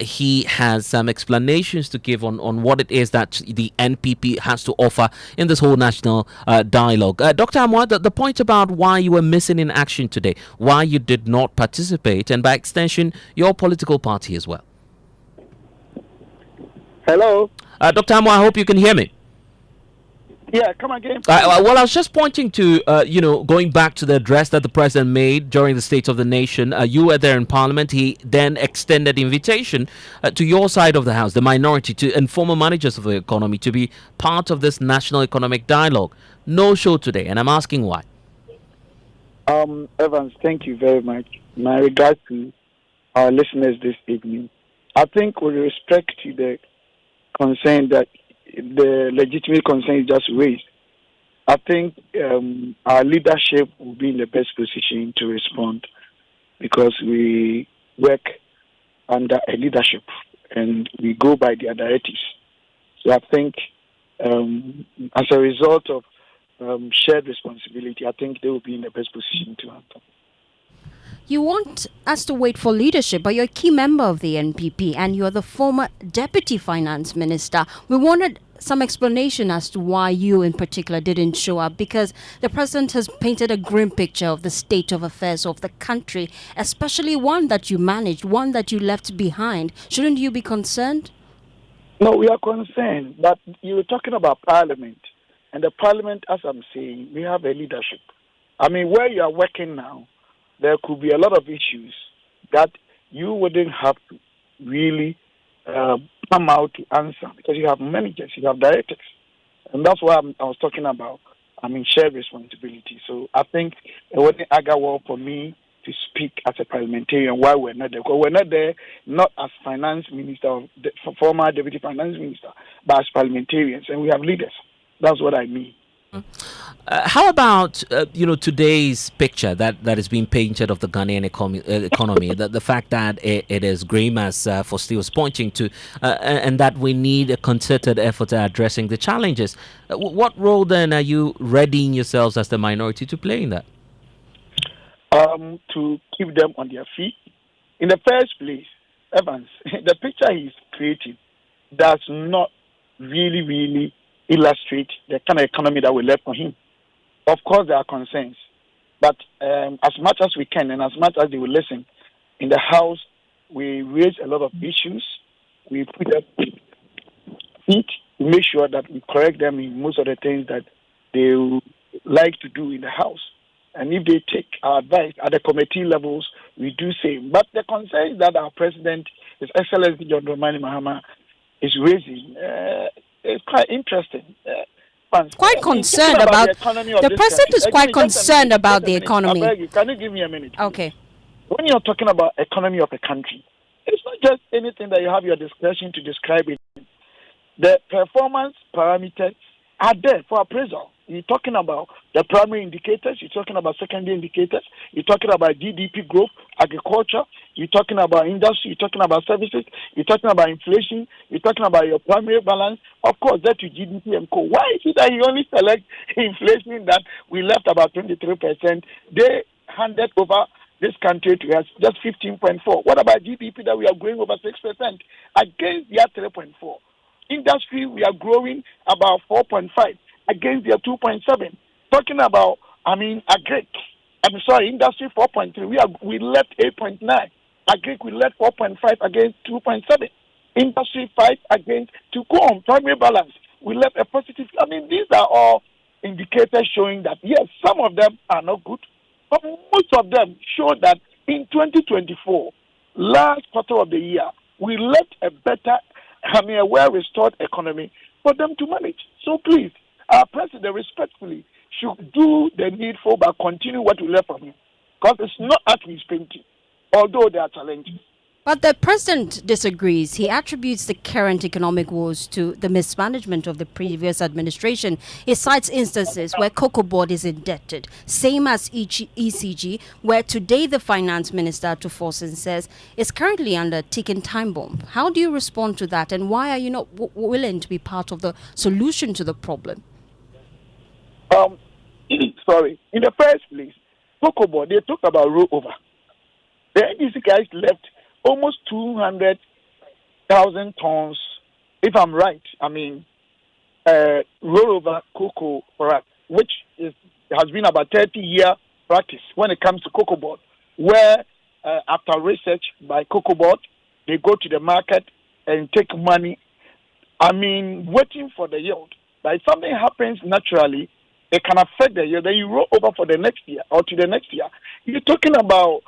he has some explanations to give on what it is that the NPP has to offer in this whole national dialogue. Dr. Amoah, the point about why you were missing in action today, why you did not participate, and by extension, your political party as well. Hello? Dr. Amoah, I hope you can hear me. Yeah, come again. Well, I was just pointing to, going back to the address that the president made during the State of the Nation. You were there in Parliament. He then extended invitation to your side of the House, the minority, and former managers of the economy to be part of this national economic dialogue. No show today, and I'm asking why. Evans, thank you very much. My regards to our listeners this evening. I think with respect to the concern that the legitimate concern is just raised, I think our leadership will be in the best position to respond because we work under a leadership and we go by their directives. So I think as a result of shared responsibility, I think they will be in the best position to answer. You want us to wait for leadership, but you're a key member of the NPP and you're the former Deputy Finance Minister. We wanted some explanation as to why you in particular didn't show up, because the president has painted a grim picture of the state of affairs of the country, especially one that you managed, one that you left behind. Shouldn't you be concerned? No, we are concerned, but you were talking about Parliament. And the Parliament, as I'm saying, we have a leadership. I mean, where you are working now, there could be a lot of issues that you wouldn't have to really come out to answer because you have managers, you have directors. And that's why I was talking about, shared responsibility. So I think it wouldn't argue well for me to speak as a parliamentarian why we're not there. Because we're not there not as finance minister, or former deputy finance minister, but as parliamentarians. And we have leaders. That's what I mean. How about today's picture that is being painted of the Ghanaian economy, the fact that it is grim, as Fostina was pointing to, and that we need a concerted effort at addressing the challenges. What role then are you readying yourselves as the minority to play in that? To keep them on their feet. In the first place, Evans, the picture he's creating does not really illustrate the kind of economy that we left for him. Of course, there are concerns, but as much as we can and as much as they will listen, in the House, we raise a lot of issues. We put them feet to make sure that we correct them in most of the things that they would like to do in the House. And if they take our advice at the committee levels, we do same. But the concerns that our president, His Excellency John Dramani Mahama, is raising, it's quite interesting. Quite concerned about the president is quite concerned about the economy. I beg you, can you give me a minute? Okay. When you're talking about economy of a country, it's not just anything that you have your discretion to describe it. The performance parameters are there for appraisal. You're talking about the primary indicators, you're talking about secondary indicators, you're talking about GDP growth, agriculture, you're talking about industry, you're talking about services, you're talking about inflation, you're talking about your primary balance, of course, that to GDP and co. Why is it that you only select inflation that we left about 23%? They handed over this country to us just 15.4. What about GDP that we are growing over 6% against their 3.4? Industry, we are growing about 4.5 against their 2.7. Talking about Agric. Industry 4.3. We left 8.9. Agric, we left 4.5 against 2.7. Industry 5 against 2. Go on primary balance. We left a positive. These are all indicators showing that, yes, some of them are not good, but most of them show that in 2024, last quarter of the year, we left a better, a well-restored economy for them to manage. So please, our president respectfully should do the needful but continue what we left from him. Because it's not at his painting, although there are challenges. But the president disagrees. He attributes the current economic woes to the mismanagement of the previous administration. He cites instances where Cocoa Board is indebted, same as ECG, where today the finance minister, Tuforsen, says is currently under ticking time bomb. How do you respond to that, and why are you not willing to be part of the solution to the problem? Sorry. In the first place, Cocoa Board, they talked about rollover. The NDC guys left almost 200,000 tons, if I'm right. Rollover cocoa for us, which has been about 30-year practice when it comes to Cocoa Board, where after research by Cocoa Board, they go to the market and take money. Waiting for the yield. But if something happens naturally, it can affect the yield. Then you roll over for the next year or to the next year. You're talking about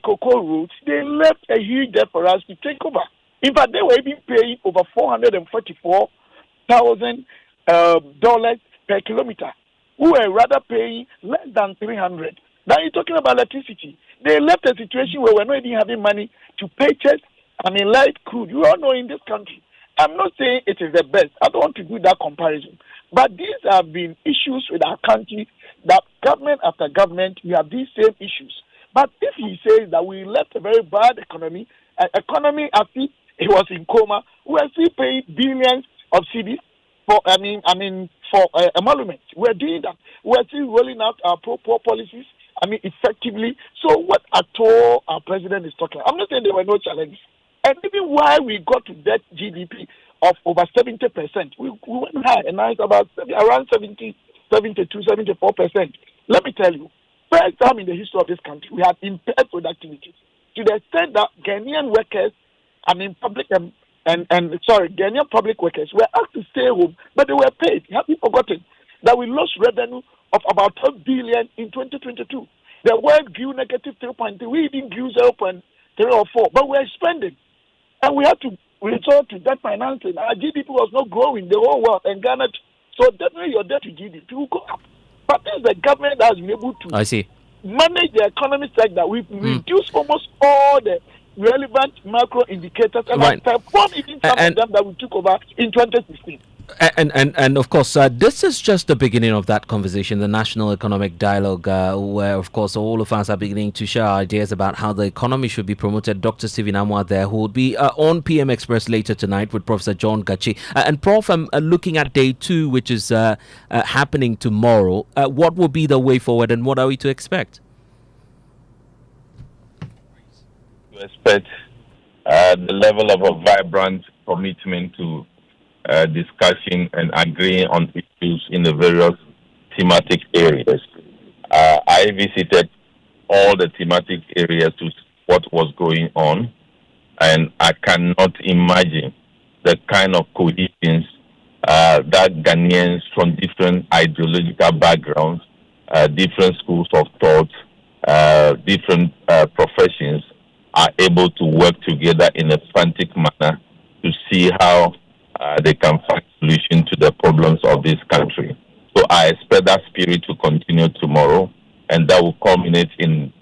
cocoa roots. They left a huge debt for us to take over. In fact, they were even paying over $444,000 per kilometer. We were rather paying less than $300. Now you're talking about electricity. They left a situation where we're not even having money to purchase, light crude. You all know in this country. I'm not saying it is the best. I don't want to do that comparison. But these have been issues with our country that government after government, we have these same issues. But if he says that we left a very bad economy, as if it was in coma, we are still paying billions of cedis for emoluments. We're doing that. We're still rolling out our pro-poor policies, effectively. So what at all our president is talking? I'm not saying there were no challenges. And even why we got to that GDP of over 70%, we went high, and now it's about around 72, 74%. Let me tell you, first time in the history of this country, we have impaired productivity to the extent that Ghanaian workers, Ghanaian public workers were asked to stay home, but they were paid. Have you forgotten that we lost revenue of about 12 billion in 2022? The world grew negative 3.3. We even grew 0.3 or 4, but we're spending. And we had to resort to debt financing. Our GDP was not growing, the whole world, and Ghana. So definitely your debt to GDP will go up. But this is the government that has been able to manage the economy sector. We've reduced almost all the relevant macro indicators and have performed even some of them that we took over in 2016. And of course, this is just the beginning of that conversation, the National Economic Dialogue, where, of course, all of us are beginning to share ideas about how the economy should be promoted. Dr. Stephen Amwa there, who will be on PM Express later tonight with Professor John Gachi. And Prof, I'm looking at day 2, which is happening tomorrow. What will be the way forward, and what are we to expect? To expect the level of a vibrant commitment to discussion and agreeing on issues in the various thematic areas. I visited all the thematic areas to see what was going on, and I cannot imagine the kind of cohesion that Ghanaians from different ideological backgrounds, different schools of thought, different professions are able to work together in a frantic manner to see how they can find solution to the problems of this country. So I expect that spirit to continue tomorrow, and that will culminate in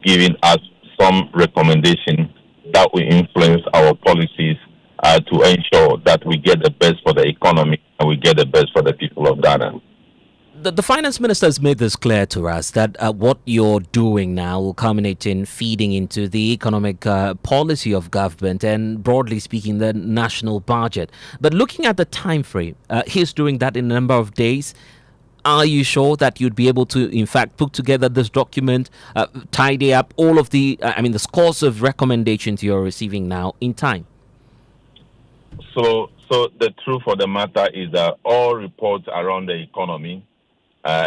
giving us some recommendation that will influence our policies to ensure that we get the best for the economy and we get the best for the people of Ghana. The finance minister has made this clear to us that what you're doing now will culminate in feeding into the economic policy of government and, broadly speaking, the national budget. But looking at the time frame, he's doing that in a number of days. Are you sure that you'd be able to, in fact, put together this document, tidy up all of the scores of recommendations you're receiving now in time? So the truth of the matter is that all reports around the economy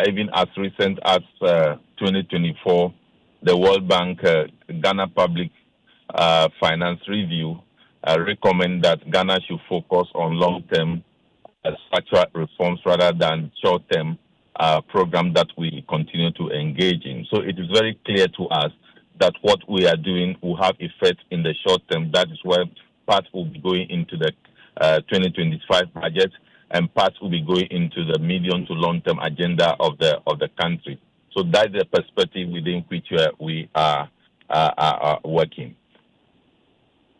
even as recent as 2024, the World Bank Ghana Public Finance Review recommend that Ghana should focus on long-term structural reforms rather than short-term programs that we continue to engage in. So it is very clear to us that what we are doing will have effect in the short term. That is where part will be going into the 2025 budget, and part will be going into the medium to long-term agenda of the country. So that's the perspective within which we are working.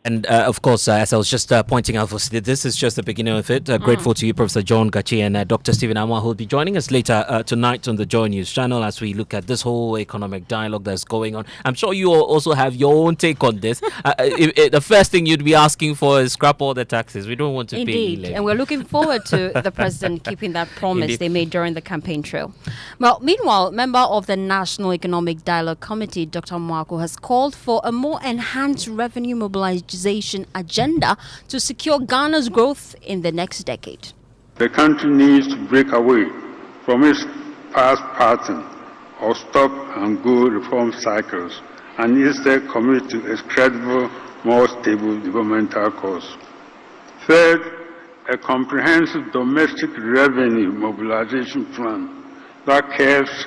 And of course, as I was just pointing out, this is just the beginning of it. Grateful to you, Professor John Gachi, and Dr. Stephen Amwa, who will be joining us later tonight on the Joy News channel as we look at this whole economic dialogue that's going on. I'm sure you also have your own take on this. The first thing you'd be asking for is scrap all the taxes. We don't want to pay. Indeed, and we're looking forward to the president keeping that promise they made during the campaign trail. Well, meanwhile, member of the National Economic Dialogue Committee, Dr. Mwako, has called for a more enhanced revenue mobilization agenda to secure Ghana's growth in the next decade. The country needs to break away from its past pattern of stop and go reform cycles and instead commit to a credible, more stable developmental course. Third, a comprehensive domestic revenue mobilization plan that curbs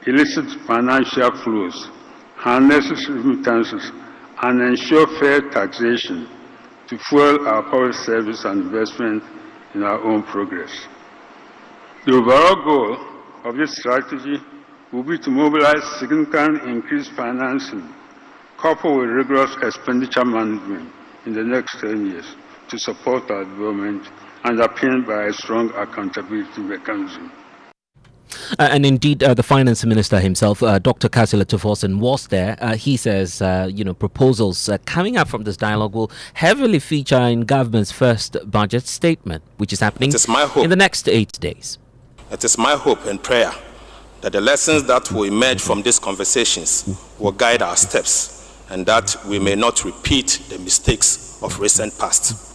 illicit financial flows, harnesses remittances, and ensure fair taxation to fuel our public service and investment in our own progress. The overall goal of this strategy will be to mobilize significant increased financing coupled with rigorous expenditure management in the next 10 years to support our development, underpinned by a strong accountability mechanism. And indeed, the finance minister himself, Dr. Kasila Tuforsen, was there. He says, proposals coming up from this dialogue will heavily feature in government's first budget statement, which is happening in the next 8 days. It is my hope and prayer that the lessons that will emerge from these conversations will guide our steps and that we may not repeat the mistakes of recent past.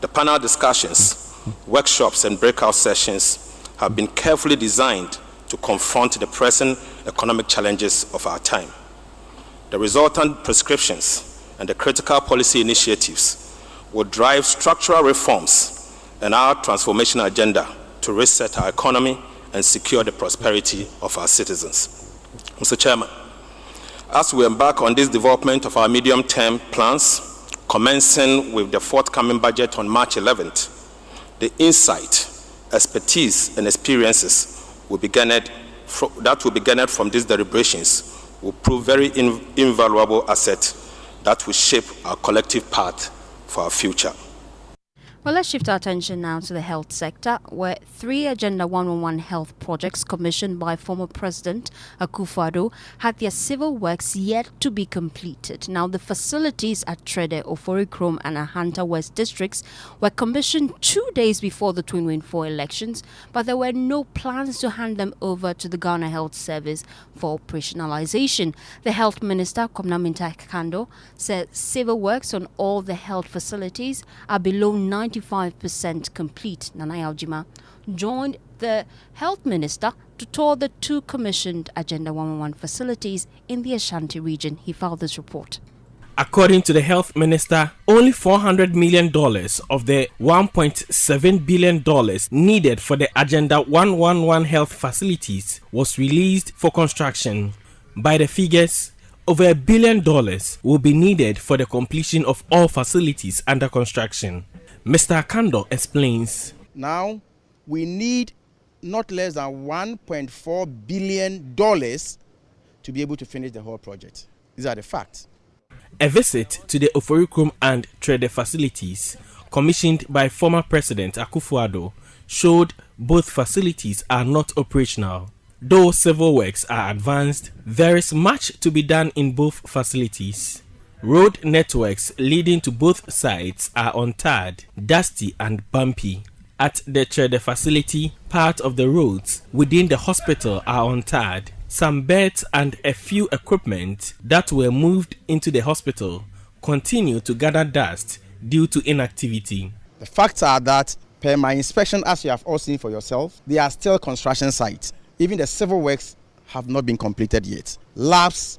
The panel discussions, workshops, and breakout sessions have been carefully designed to confront the pressing economic challenges of our time. The resultant prescriptions and the critical policy initiatives will drive structural reforms and our transformation agenda to reset our economy and secure the prosperity of our citizens. Mr. Chairman, as we embark on this development of our medium-term plans, commencing with the forthcoming budget on March 11th, the insight, expertise, and experiences will be garnered from these deliberations will prove very invaluable assets that will shape our collective path for our future. Well, let's shift our attention now to the health sector, where 3 Agenda 111 health projects commissioned by former President Akufo-Addo had their civil works yet to be completed. Now, the facilities at Trede, Oforikrom, and Ahanta West districts were commissioned 2 days before the 2024 elections, but there were no plans to hand them over to the Ghana Health Service for operationalization. The Health Minister, Kwabena Mintahe Kando, said civil works on all the health facilities are below 95% complete. Nana Aljima joined the Health Minister to tour the 2 commissioned Agenda 111 facilities in the Ashanti region. He filed this report. According to the Health Minister, only $400 million of the $1.7 billion needed for the Agenda 111 health facilities was released for construction. By the figures, over $1 billion will be needed for the completion of all facilities under construction. Mr. Akando explains. Now, we need not less than $1.4 billion to be able to finish the whole project. These are the facts. A visit to the Oforikrom and Trede facilities, commissioned by former President Akufo-Addo, showed both facilities are not operational. Though civil works are advanced, there is much to be done in both facilities. Road networks leading to both sites are untarred, dusty and bumpy. At the Trede facility, part of the roads within the hospital are untarred. Some beds and a few equipment that were moved into the hospital continue to gather dust due to inactivity. The facts are that Per my inspection, as you have all seen for yourself, they are still construction sites. Even the civil works have not been completed yet. Labs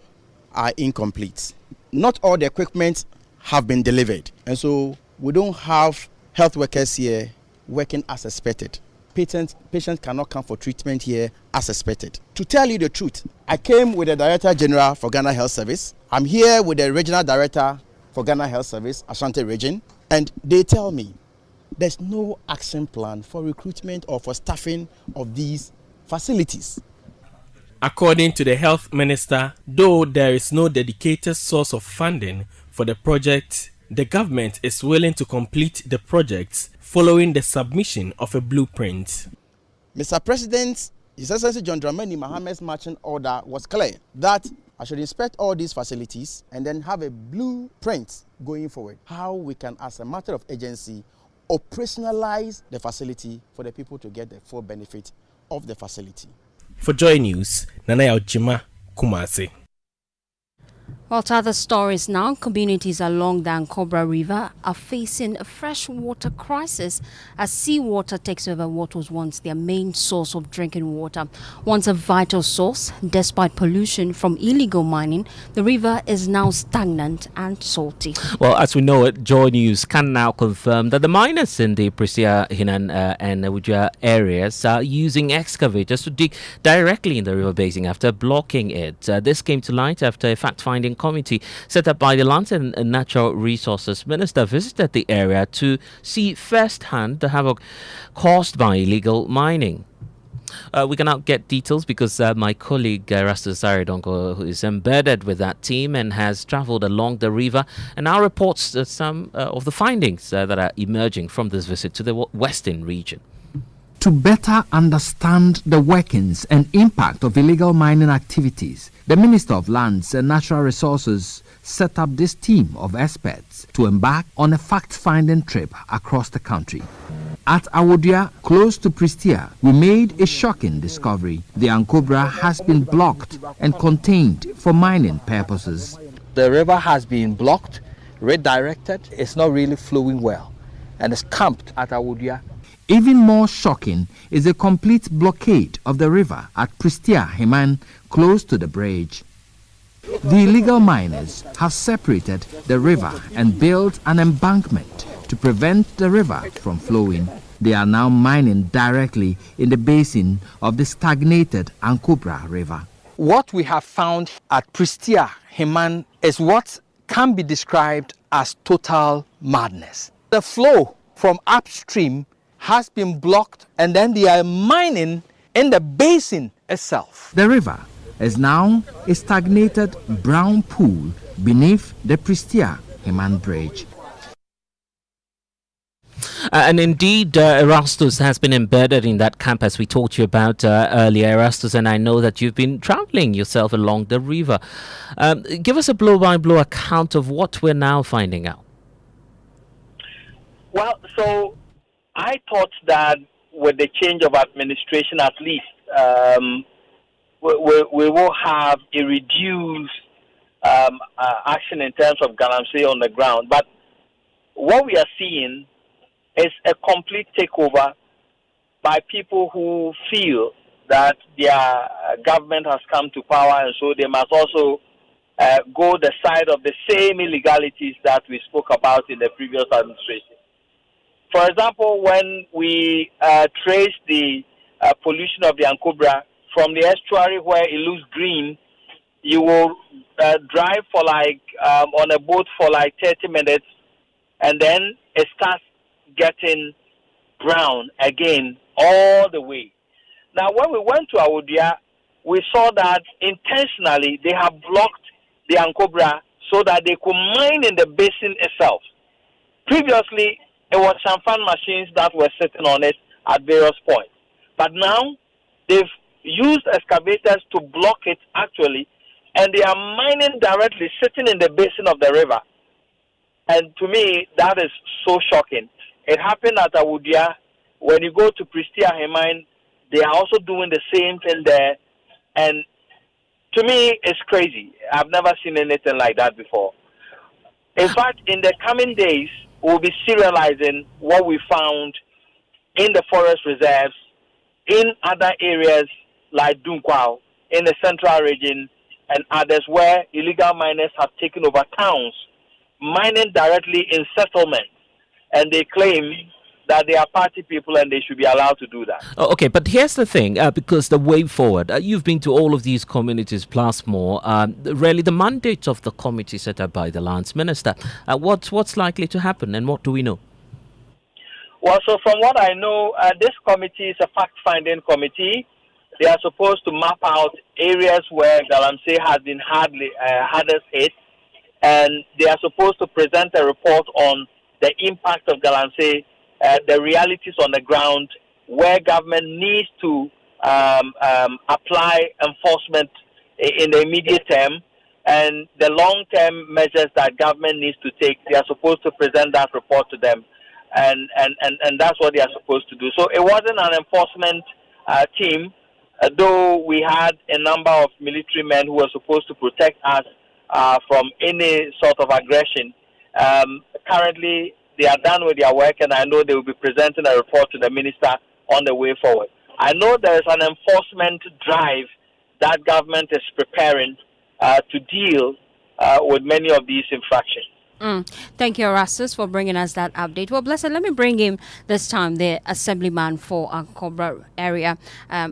are incomplete. Not all the equipment have been delivered. And so we don't have health workers here working as expected. Patients cannot come for treatment here as expected. To tell you the truth, I came with the Director General for Ghana Health Service. I'm here with the Regional Director for Ghana Health Service, Ashanti Region, and they tell me there's no action plan for recruitment or for staffing of these facilities. According to the Health Minister, though there is no dedicated source of funding for the project, the government is willing to complete the projects following the submission of a blueprint. Mr. President, His Excellency John Dramani Mahama's marching order was clear that I should inspect all these facilities and then have a blueprint going forward. How we can, as a matter of urgency, operationalize the facility for the people to get the full benefit of the facility. For Joy News, Nanaya Ojima, Kumasi. Well, to other stories now, communities along the Ankobra River are facing a freshwater crisis as seawater takes over what was once their main source of drinking water. Once a vital source, despite pollution from illegal mining, the river is now stagnant and salty. Well, as we know it, Joy News can now confirm that the miners in the Pristia, Hinan and Awuja areas are using excavators to dig directly in the river basin after blocking it. This came to light after a fact-finding committee set up by the Lands and Natural Resources Minister visited the area to see firsthand the havoc caused by illegal mining. We cannot get details because my colleague Rastus Saridonko, who is embedded with that team and has travelled along the river, and now reports some of the findings that are emerging from this visit to the western region. To better understand the workings and impact of illegal mining activities, the Minister of Lands and Natural Resources set up this team of experts to embark on a fact-finding trip across the country. At Awodia, close to Pristia, we made a shocking discovery. The Ankobra has been blocked and contained for mining purposes. The river has been blocked, redirected. It's not really flowing well, and it's camped at Awodia. Even more shocking is the complete blockade of the river at Pristia Heman, close to the bridge. The illegal miners have separated the river and built an embankment to prevent the river from flowing. They are now mining directly in the basin of the stagnated Ankobra River. What we have found at Pristia Heman is what can be described as total madness. The flow from upstream has been blocked, and then they are mining in the basin itself. The river is now a stagnated brown pool beneath the Pristia Heman Bridge. And indeed, Erastus has been embedded in that camp as we talked to you about earlier, Erastus, and I know that you've been traveling yourself along the river. Give us a blow-by-blow account of what we're now finding out. Well, so I thought that with the change of administration, at least, we will have a reduced action in terms of galamsey on the ground. But what we are seeing is a complete takeover by people who feel that their government has come to power, and so they must also go the side of the same illegalities that we spoke about in the previous administration. For example, when we trace the pollution of the Ankobra from the estuary where it looks green, you will drive for on a boat for 30 minutes, and then it starts getting brown again all the way. Now, when we went to Awodia, we saw that intentionally they have blocked the Ankobra so that they could mine in the basin itself. Previously, it was champagne machines that were sitting on it at various points. But now, they've used excavators to block it actually, and they are mining directly, sitting in the basin of the river. And to me, that is so shocking. It happened at Awodia. When you go to Pristia Heman, they are also doing the same thing there. And to me, it's crazy. I've never seen anything like that before. In fact, in the coming days, we'll be serializing what we found in the forest reserves, in other areas like Dunkwao, in the central region, and others where illegal miners have taken over towns, mining directly in settlements, and they claim that they are party people and they should be allowed to do that. Oh, okay, but here's the thing, because the way forward, you've been to all of these communities plus more. Really, the mandate of the committee set up by the lands minister, what's likely to happen and what do we know? Well, so from what I know, this committee is a fact-finding committee. They are supposed to map out areas where Galamsey has been hardest hit, and they are supposed to present a report on the impact of Galamsey, the realities on the ground, where government needs to apply enforcement in the immediate term, and the long-term measures that government needs to take. They are supposed to present that report to them, and that's what they are supposed to do. So it wasn't an enforcement team, though we had a number of military men who were supposed to protect us from any sort of aggression. Currently, they are done with their work, and I know they will be presenting a report to the minister on the way forward. I know there is an enforcement drive that government is preparing to deal with many of these infractions. Thank you, Erastus, for bringing us that update. Well, Blessed, let me bring him this time, the assemblyman for Ankobra area,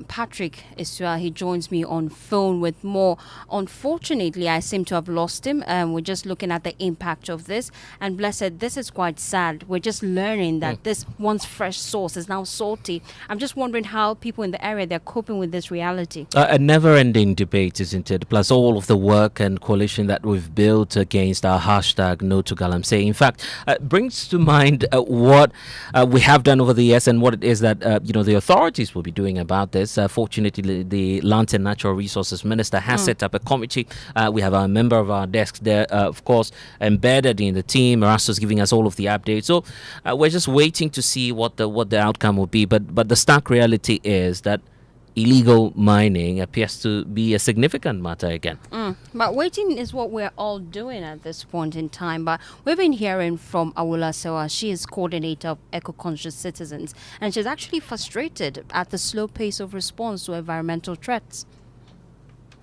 Patrick Isua. He joins me on phone with more. Unfortunately, I seem to have lost him. We're just looking at the impact of this. And Blessed, this is quite sad. We're just learning that this once fresh sauce is now salty. I'm just wondering how people in the area, they're coping with this reality. A never-ending debate, isn't it? Plus all of the work and coalition that we've built against our hashtag No to Galamsey. In fact, brings to mind what we have done over the years and what it is that the authorities will be doing about this. Fortunately, the Lands and Natural Resources Minister has set up a committee. We have a member of our desk there, of course, embedded in the team. Erastus giving us all of the updates. So we're just waiting to see what the outcome will be. But the stark reality is that illegal mining appears to be a significant matter again. But waiting is what we're all doing at this point in time. But we've been hearing from Awula Sewa. She is coordinator of Eco-Conscious Citizens, and she's actually frustrated at the slow pace of response to environmental threats.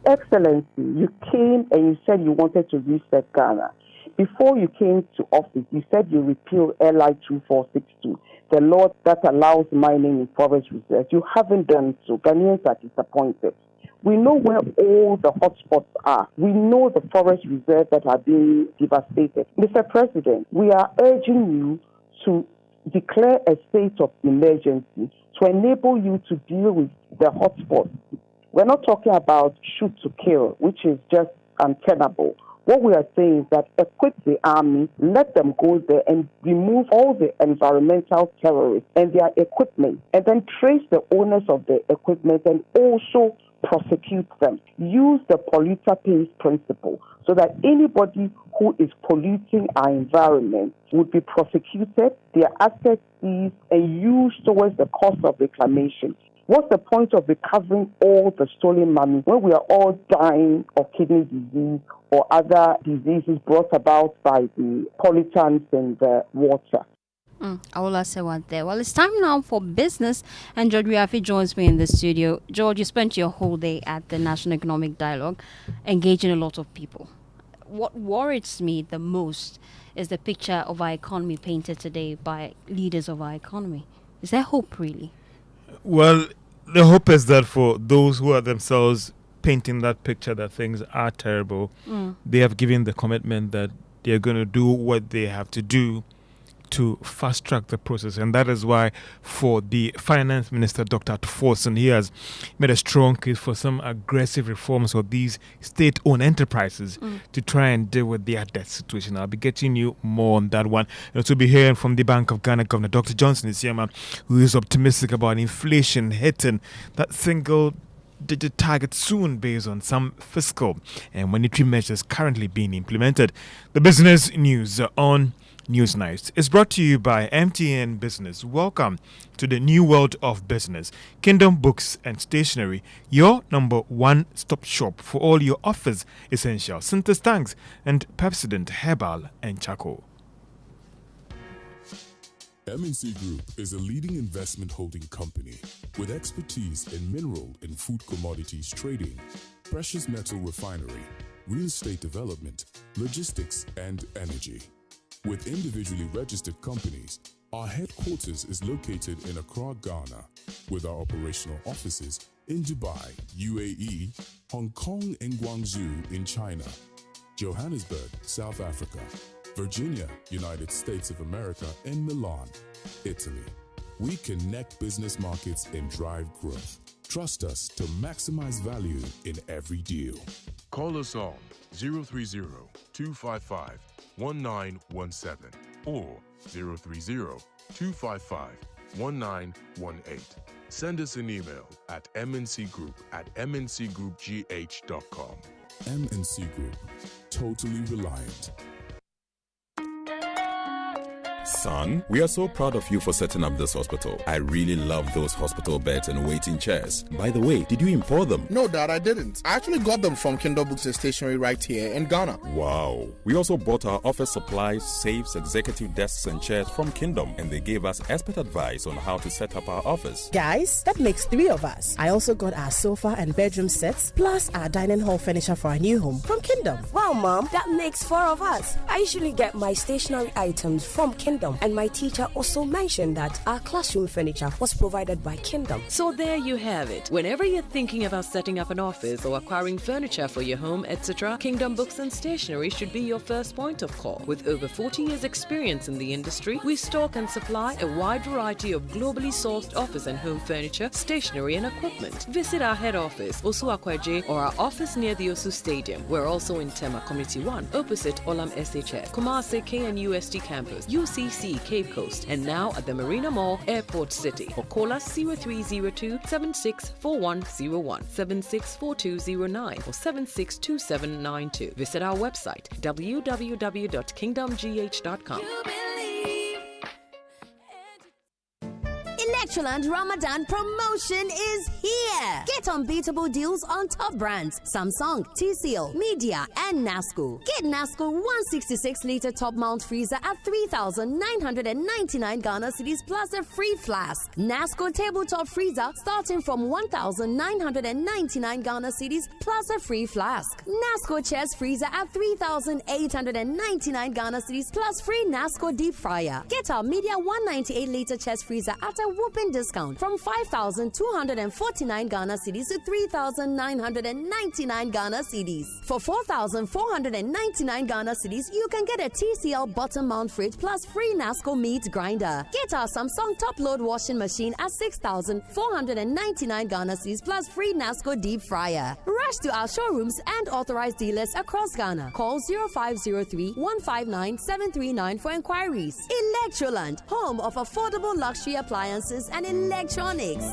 Excellency, you came and you said you wanted to reset Ghana. Before you came to office, you said you repealed LI 2462. The law that allows mining in forest reserves. You haven't done so. Ghanaians are disappointed. We know where all the hotspots are. We know the forest reserves that are being devastated. Mr. President, we are urging you to declare a state of emergency to enable you to deal with the hotspots. We're not talking about shoot to kill, which is just untenable. What we are saying is that equip the army, let them go there and remove all the environmental terrorists and their equipment, and then trace the owners of the equipment and also prosecute them. Use the polluter pays principle so that anybody who is polluting our environment would be prosecuted, their assets seized and used towards the cost of reclamation. What's the point of recovering all the stolen money when we are all dying of kidney disease or other diseases brought about by the pollutants in the water? I will say what there. Well, it's time now for business, and George Riafi joins me in the studio. George, you spent your whole day at the National Economic Dialogue, engaging a lot of people. What worries me the most is the picture of our economy painted today by leaders of our economy. Is there hope, really? Well, the hope is that for those who are themselves painting that picture that things are terrible, they have given the commitment that they're going to do what they have to do to fast track the process. And that is why for the Finance Minister, Dr. Tuffosin, he has made a strong case for some aggressive reforms of these state-owned enterprises to try and deal with their debt situation. I'll be getting you more on that one. And to be hearing from the Bank of Ghana Governor, Dr. Johnson is here, who is optimistic about inflation hitting that single-digit target soon based on some fiscal and monetary measures currently being implemented. The business news on Newsnight is brought to you by MTN Business. Welcome to the new world of business. Kingdom Books and Stationery, your number one-stop shop for all your office essentials. Synthesis Tanks and Pepsodent Herbal and Charcoal. MNC Group is a leading investment holding company with expertise in mineral and food commodities trading, precious metal refinery, real estate development, logistics, and energy. With individually registered companies, our headquarters is located in Accra, Ghana, with our operational offices in Dubai, UAE, Hong Kong, and Guangzhou in China, Johannesburg, South Africa, Virginia, United States of America, and Milan, Italy. We connect business markets and drive growth. Trust us to maximize value in every deal. Call us on 030-255-1917 or 030-255-1918. Send us an email at mncgroup@mncgroupgh.com. MNC Group, totally reliant. Son, we are so proud of you for setting up this hospital. I really love those hospital beds and waiting chairs. By the way, did you import them? No, Dad, I didn't. I actually got them from Kindle Books and Stationery right here in Ghana. Wow. We also bought our office supplies, safes, executive desks, and chairs from Kingdom, and they gave us expert advice on how to set up our office. Guys, that makes 3 of us. I also got our sofa and bedroom sets, plus our dining hall furniture for our new home from Kingdom. Wow, Mom, that makes 4 of us. I usually get my stationery items from Kingdom, and my teacher also mentioned that our classroom furniture was provided by Kingdom. So there you have it. Whenever you're thinking about setting up an office or acquiring furniture for your home, etc., Kingdom Books and Stationery should be your first point of call. With over 40 years experience in the industry, we stock and supply a wide variety of globally sourced office and home furniture, stationery, and equipment. Visit our head office, Osu Akwaje, or our office near the Osu Stadium. We're also in Tema Community 1, opposite Olam SHS, Kumasi KNUST campus, UCC Cape Coast, and now at the Marina Mall, Airport City. Or call us 0302-764101, 764209, or 762792. Visit our website www.kingdomgh.com. Electroland Ramadan promotion is here. Get unbeatable deals on top brands Samsung, TCL, Media, and NASCO. Get NASCO 166-liter top mount freezer at 3,999 Ghana cedis plus a free flask. NASCO tabletop freezer starting from 1,999 Ghana cedis plus a free flask. NASCO chest freezer at 3,899 Ghana cedis plus free NASCO deep fryer. Get our Media 198-liter chest freezer at a whooping discount from 5,249 Ghana cedis to 3,999 Ghana cedis. For 4,499 Ghana cedis, you can get a TCL bottom mount fridge plus free NASCO meat grinder. Get our Samsung top load washing machine at 6,499 Ghana cedis plus free NASCO deep fryer. Rush to our showrooms and authorized dealers across Ghana. Call 0503-159-739 for inquiries. Electroland, home of affordable luxury appliances and electronics.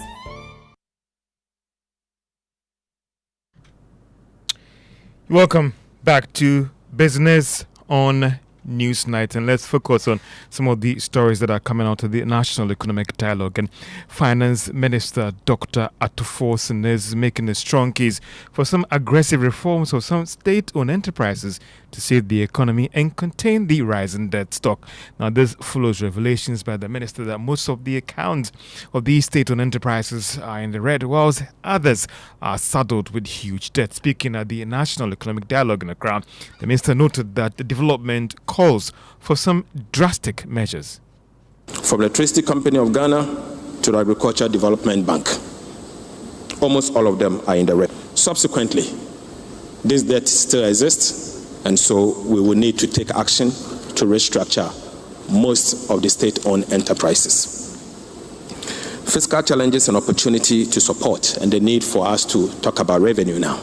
Welcome back to Business on Newsnight, and let's focus on some of the stories that are coming out of the National Economic Dialogue. And Finance Minister Dr. Atuforsen is making a strong case for some aggressive reforms of some state-owned enterprises to save the economy and contain the rising debt stock. Now, this follows revelations by the minister that most of the accounts of these state-owned enterprises are in the red, whilst others are saddled with huge debt. Speaking at the National Economic Dialogue in Accra, the minister noted that the development calls for some drastic measures. From the Electricity Company of Ghana to the Agriculture Development Bank, almost all of them are in the red. Subsequently, this debt still exists, and so we will need to take action to restructure most of the state-owned enterprises. Fiscal challenges and opportunity to support, and the need for us to talk about revenue now.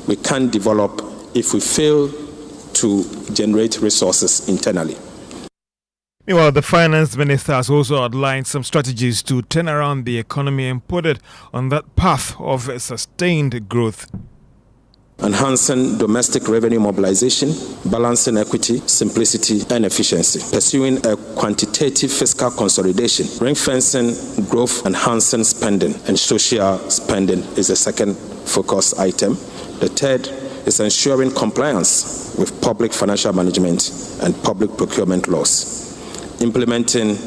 We can't develop if we fail to generate resources internally. Meanwhile, the finance minister has also outlined some strategies to turn around the economy and put it on that path of sustained growth. Enhancing domestic revenue mobilization, balancing equity, simplicity, and efficiency. Pursuing a quantitative fiscal consolidation, ring-fencing growth, enhancing spending, and social spending is the second focus item. The third is ensuring compliance with public financial management and public procurement laws. Implementing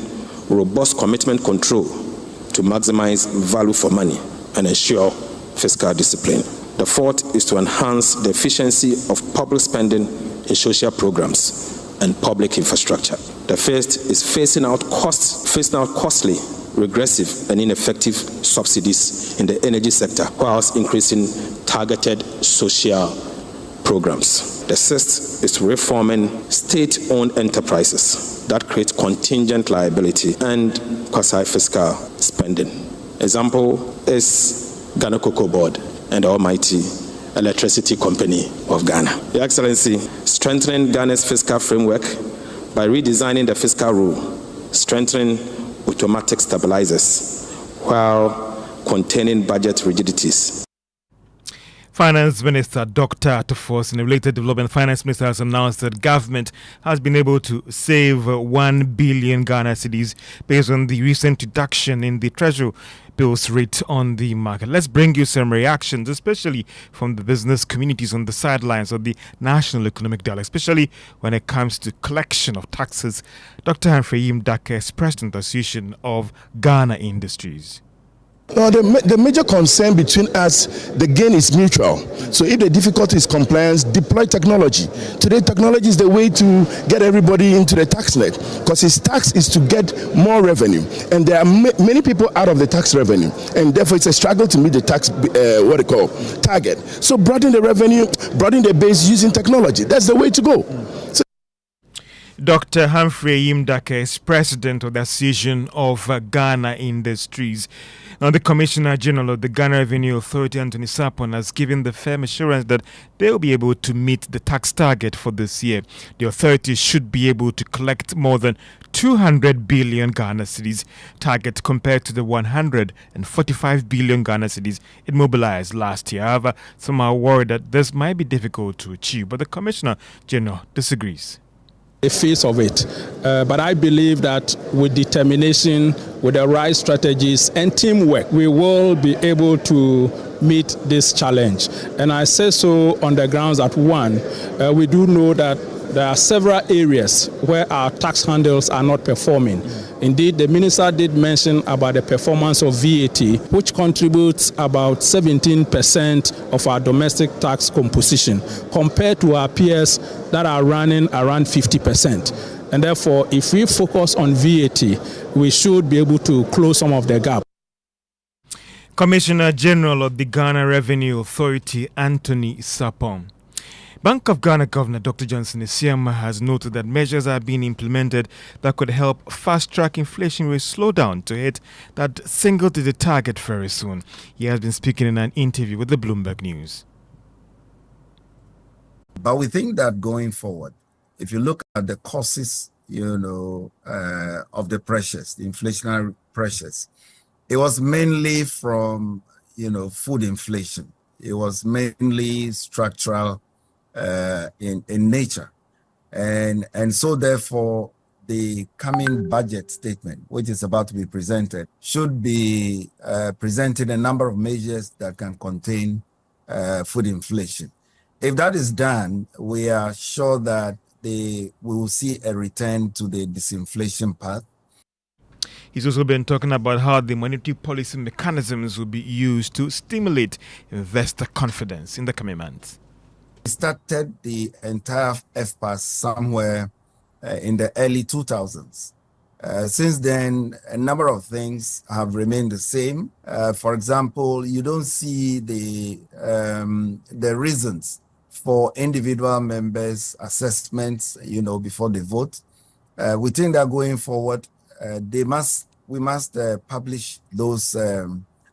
robust commitment control to maximize value for money and ensure fiscal discipline. The fourth is to enhance the efficiency of public spending in social programs and public infrastructure. The fifth is phasing out costly, regressive, and ineffective subsidies in the energy sector, whilst increasing targeted social programs. The sixth is reforming state-owned enterprises that create contingent liability and quasi-fiscal spending. Example is Ghana Cocoa Board and the almighty Electricity Company of Ghana. Your Excellency, strengthening Ghana's fiscal framework by redesigning the fiscal rule, strengthening automatic stabilizers, while containing budget rigidities. Finance Minister Dr. Fostina, in a related development, Finance Minister has announced that government has been able to save 1 billion Ghana cedis based on the recent reduction in the Treasury bills rate on the market. Let's bring you some reactions, especially from the business communities on the sidelines of the National Economic Dialogue, especially when it comes to collection of taxes. Dr. Humphrey Daka is President of the Association of Ghana Industries. No, the major concern between us, the gain is mutual. So if the difficulty is compliance, deploy technology. Today, technology is the way to get everybody into the tax net, because his tax is to get more revenue. And there are many people out of the tax revenue. And therefore, it's a struggle to meet the tax, target. So broaden the revenue, broaden the base using technology. That's the way to go. So Dr. Humphrey Daka is President of the Association of Ghana Industries. Now, the Commissioner General of the Ghana Revenue Authority, Anthony Sarfo, has given the firm assurance that they will be able to meet the tax target for this year. The authority should be able to collect more than 200 billion Ghana cedis target compared to the 145 billion Ghana cedis it mobilized last year. However, some are worried that this might be difficult to achieve, but the Commissioner General disagrees. The face of it. But I believe that with determination, with the right strategies and teamwork, we will be able to meet this challenge. And I say so on the grounds that one, we do know that there are several areas where our tax handles are not performing. Indeed, the minister did mention about the performance of VAT, which contributes about 17% of our domestic tax composition, compared to our peers that are running around 50%. And therefore, if we focus on VAT, we should be able to close some of the gap. Commissioner General of the Ghana Revenue Authority, Anthony Sarfo. Bank of Ghana Governor Dr. Johnson Isiama has noted that measures are being implemented that could help fast-track inflation rate slowdown to hit that single-digit target very soon. He has been speaking in an interview with the Bloomberg News. But we think that going forward, if you look at the causes, of the pressures, the inflationary pressures, it was mainly from, food inflation. It was mainly structural in nature, and so therefore the coming budget statement, which is about to be presented, should be presenting a number of measures that can contain food inflation. If that is done, we are sure that we will see a return to the disinflation path. He's also been talking about how the monetary policy mechanisms will be used to stimulate investor confidence in the coming months. We started the entire FPAS somewhere in the early 2000s. Since then, a number of things have remained the same. For example, you don't see the reasons for individual members' assessments, before they vote. We think that going forward, we must publish those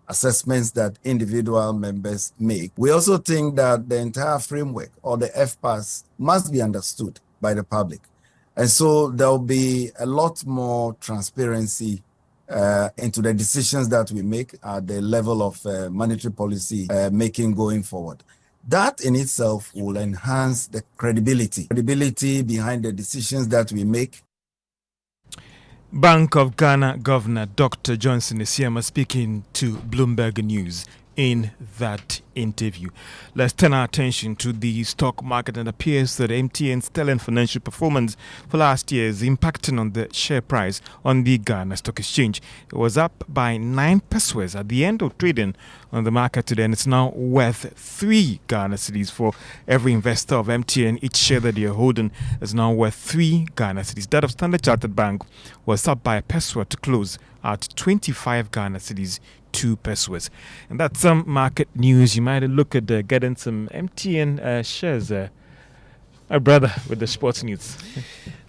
assessments that individual members make. We also think that the entire framework or the FPAS must be understood by the public. And so there will be a lot more transparency into the decisions that we make at the level of monetary policy making going forward. That in itself will enhance the credibility behind the decisions that we make. Bank of Ghana Governor Dr. Johnson Isiama speaking to Bloomberg News in that interview. Let's turn our attention to the stock market, and it appears that MTN's stellar financial performance for last year is impacting on the share price on the Ghana Stock Exchange. It was up by 9 pesos at the end of trading on the market today, and it's now worth 3 Ghana cedis for every investor of MTN. Each share that you're holding is now worth 3 Ghana cedis. That of Standard Chartered Bank was up by a peso to close at 25 Ghana cedis, 2 pesos. And that's some market news. You might look at getting some MTN shares. My brother with the sports news.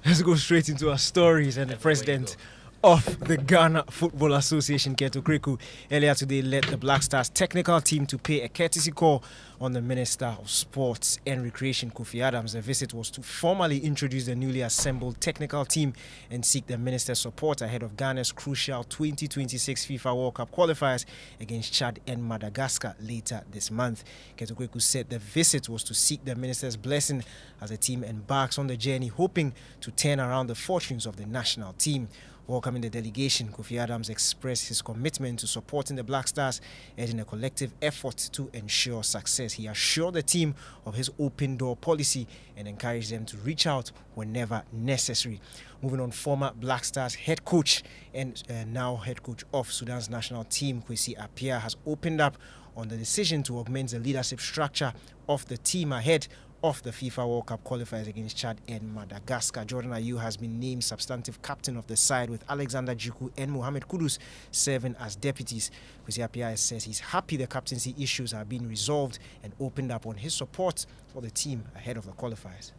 Let's go straight into our stories. And the president of the Ghana Football Association, Keto Kreku, earlier today led the Black Stars technical team to pay a courtesy call on the Minister of Sports and Recreation, Kofi Adams. The visit was to formally introduce the newly assembled technical team and seek the minister's support ahead of Ghana's crucial 2026 FIFA World Cup qualifiers against Chad and Madagascar later this month. Keto Kreku said the visit was to seek the minister's blessing as the team embarks on the journey, hoping to turn around the fortunes of the national team. Welcoming the delegation, Kofi Adams expressed his commitment to supporting the Black Stars in a collective effort to ensure success. He assured the team of his open door policy and encouraged them to reach out whenever necessary. Moving on, former Black Stars head coach and now head coach of Sudan's national team, Kwesi Appiah, has opened up on the decision to augment the leadership structure of the team ahead of the FIFA World Cup qualifiers against Chad and Madagascar. Jordan Ayew has been named substantive captain of the side, with Alexander Djiku and Mohamed Kudus serving as deputies. Kwesi Appiah says he's happy the captaincy issues are being resolved and opened up on his support for the team ahead of the qualifiers.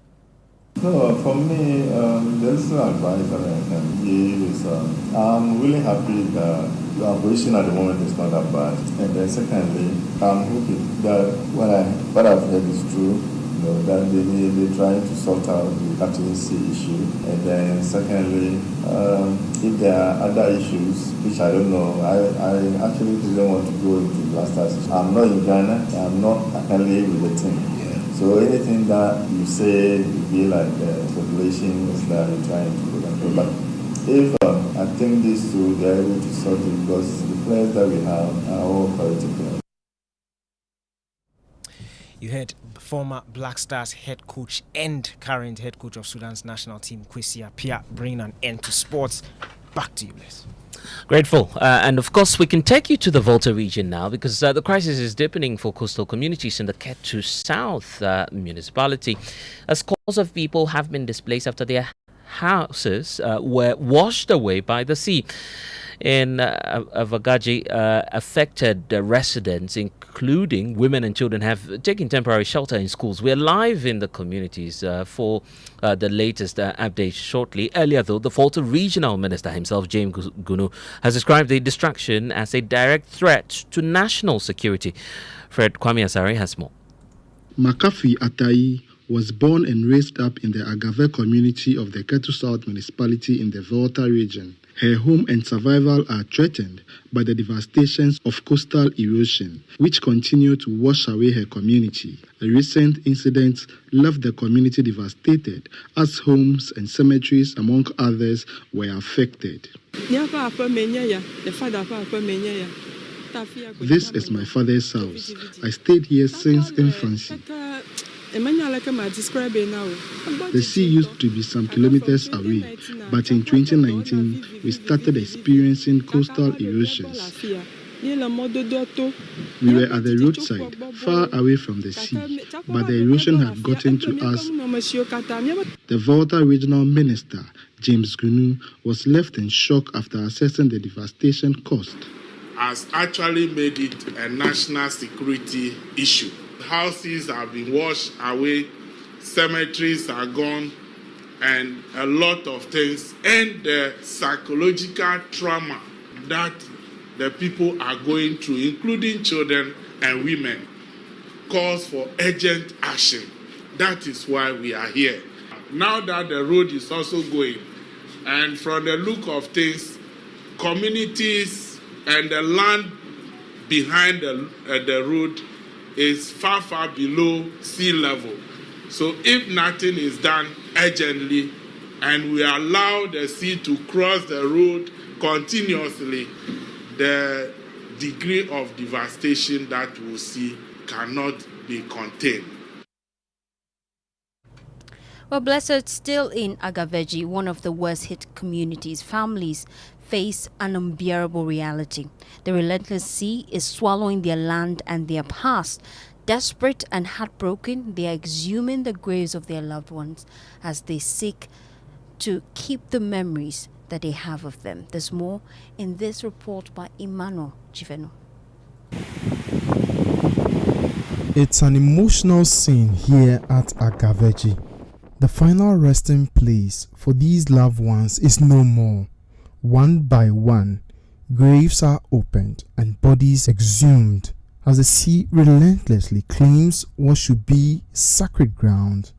No, for me, the listener advice that I can give is I'm really happy that the position at the moment is not that bad. And then secondly, I'm hoping that what I've heard is true. That they're trying to sort out the captaincy issue. And then secondly, if there are other issues, which I don't know, I actually didn't want to go into blasters. I'm not in Ghana, I'm not currently with the team. Yeah. So anything that you say will be like the populations that you're trying to control. But if I think these two, they're able to sort it, because the players that we have are all quality players. You heard former Black Stars head coach and current head coach of Sudan's national team, Kwesi Appiah, bringing an end to sports. Back to you, Bless. Grateful. And of course, we can take you to the Volta region now, because the crisis is deepening for coastal communities in the Ketu South municipality, as scores of people have been displaced after their houses were washed away by the sea. In Avagaji, affected residents, including women and children, have taken temporary shelter in schools. We're live in the communities for the latest update shortly. Earlier, though, the Volta Regional Minister himself, James Gunu, has described the distraction as a direct threat to national security. Fred Kwame Asari has more. Makafi Atai was born and raised up in the Agave community of the Ketu South municipality in the Volta region. Her home and survival are threatened by the devastations of coastal erosion, which continue to wash away her community. A recent incident left the community devastated, as homes and cemeteries, among others, were affected. This is my father's house. I stayed here since infancy. The sea used to be some kilometers away, but in 2019, we started experiencing coastal erosions. We were at the roadside, far away from the sea, but the erosion had gotten to us. The Volta Regional Minister, James Gunu, was left in shock after assessing the devastation caused. Has actually made it a national security issue. Houses have been washed away, cemeteries are gone, and a lot of things. And the psychological trauma that the people are going through, including children and women, calls for urgent action. That is why we are here. Now that the road is also going, and from the look of things, communities and the land behind the road is far, far below sea level. So if nothing is done urgently and we allow the sea to cross the road continuously, the degree of devastation that we'll see cannot be contained. Well, Blessed, still in Agaveji, one of the worst hit communities, families face an unbearable reality. The relentless sea is swallowing their land and their past. Desperate and heartbroken, they are exhuming the graves of their loved ones as they seek to keep the memories that they have of them. There's more in this report by Emmanuel Jiveno. It's an emotional scene here at Agaveji. The final resting place for these loved ones is no more. One by one, graves are opened and bodies exhumed as the sea relentlessly claims what should be sacred ground.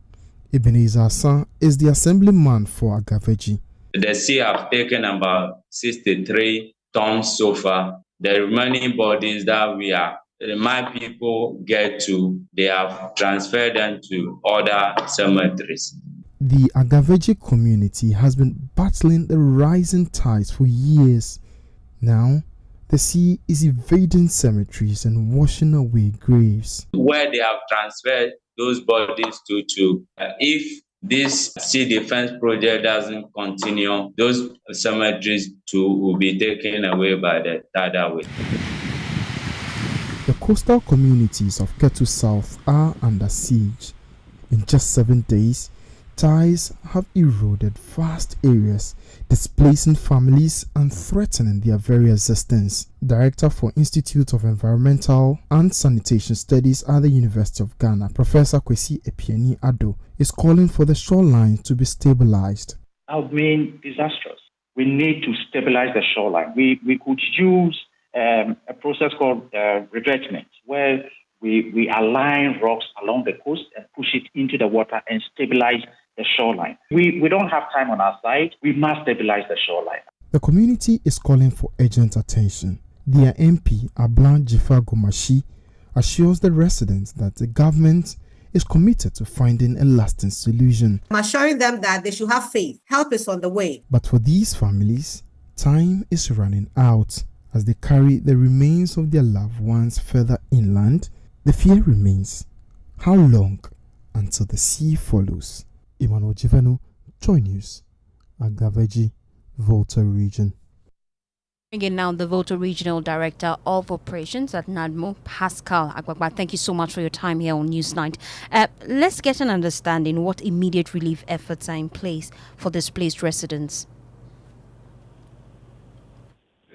Ebenezer San is the assemblyman for Agaveji. The sea have taken about 63 tons so far. The remaining bodies that my people get to, they have transferred them to other cemeteries. The Agaveji community has been battling the rising tides for years. Now, the sea is evading cemeteries and washing away graves. Where they have transferred those bodies to, if this sea defense project doesn't continue, those cemeteries too will be taken away by the tidal wave. The coastal communities of Ketu South are under siege. In just 7 days, tides have eroded vast areas, displacing families and threatening their very existence. Director for Institute of Environmental and Sanitation Studies at the University of Ghana, Professor Kwesi Epieni Ado, is calling for the shoreline to be stabilized. That would mean disastrous. We need to stabilize the shoreline. We could use a process called redredgement, where we align rocks along the coast and push it into the water and stabilize the shoreline. We don't have time on our side. We must stabilize the shoreline. The community is calling for urgent attention. Their MP, Ablan Jifar Gomashi, assures the residents that the government is committed to finding a lasting solution. I'm assuring them that they should have faith. Help is on the way. But for these families, time is running out. As they carry the remains of their loved ones further inland, the fear remains. How long until the sea follows? Emmanuel Jiveno, Joy News, Agaveji, Volta Region. Bringing now the Volta Regional Director of Operations at NADMO, Pascal Agbagba. Thank you so much for your time here on Newsnight. Let's get an understanding what immediate relief efforts are in place for displaced residents.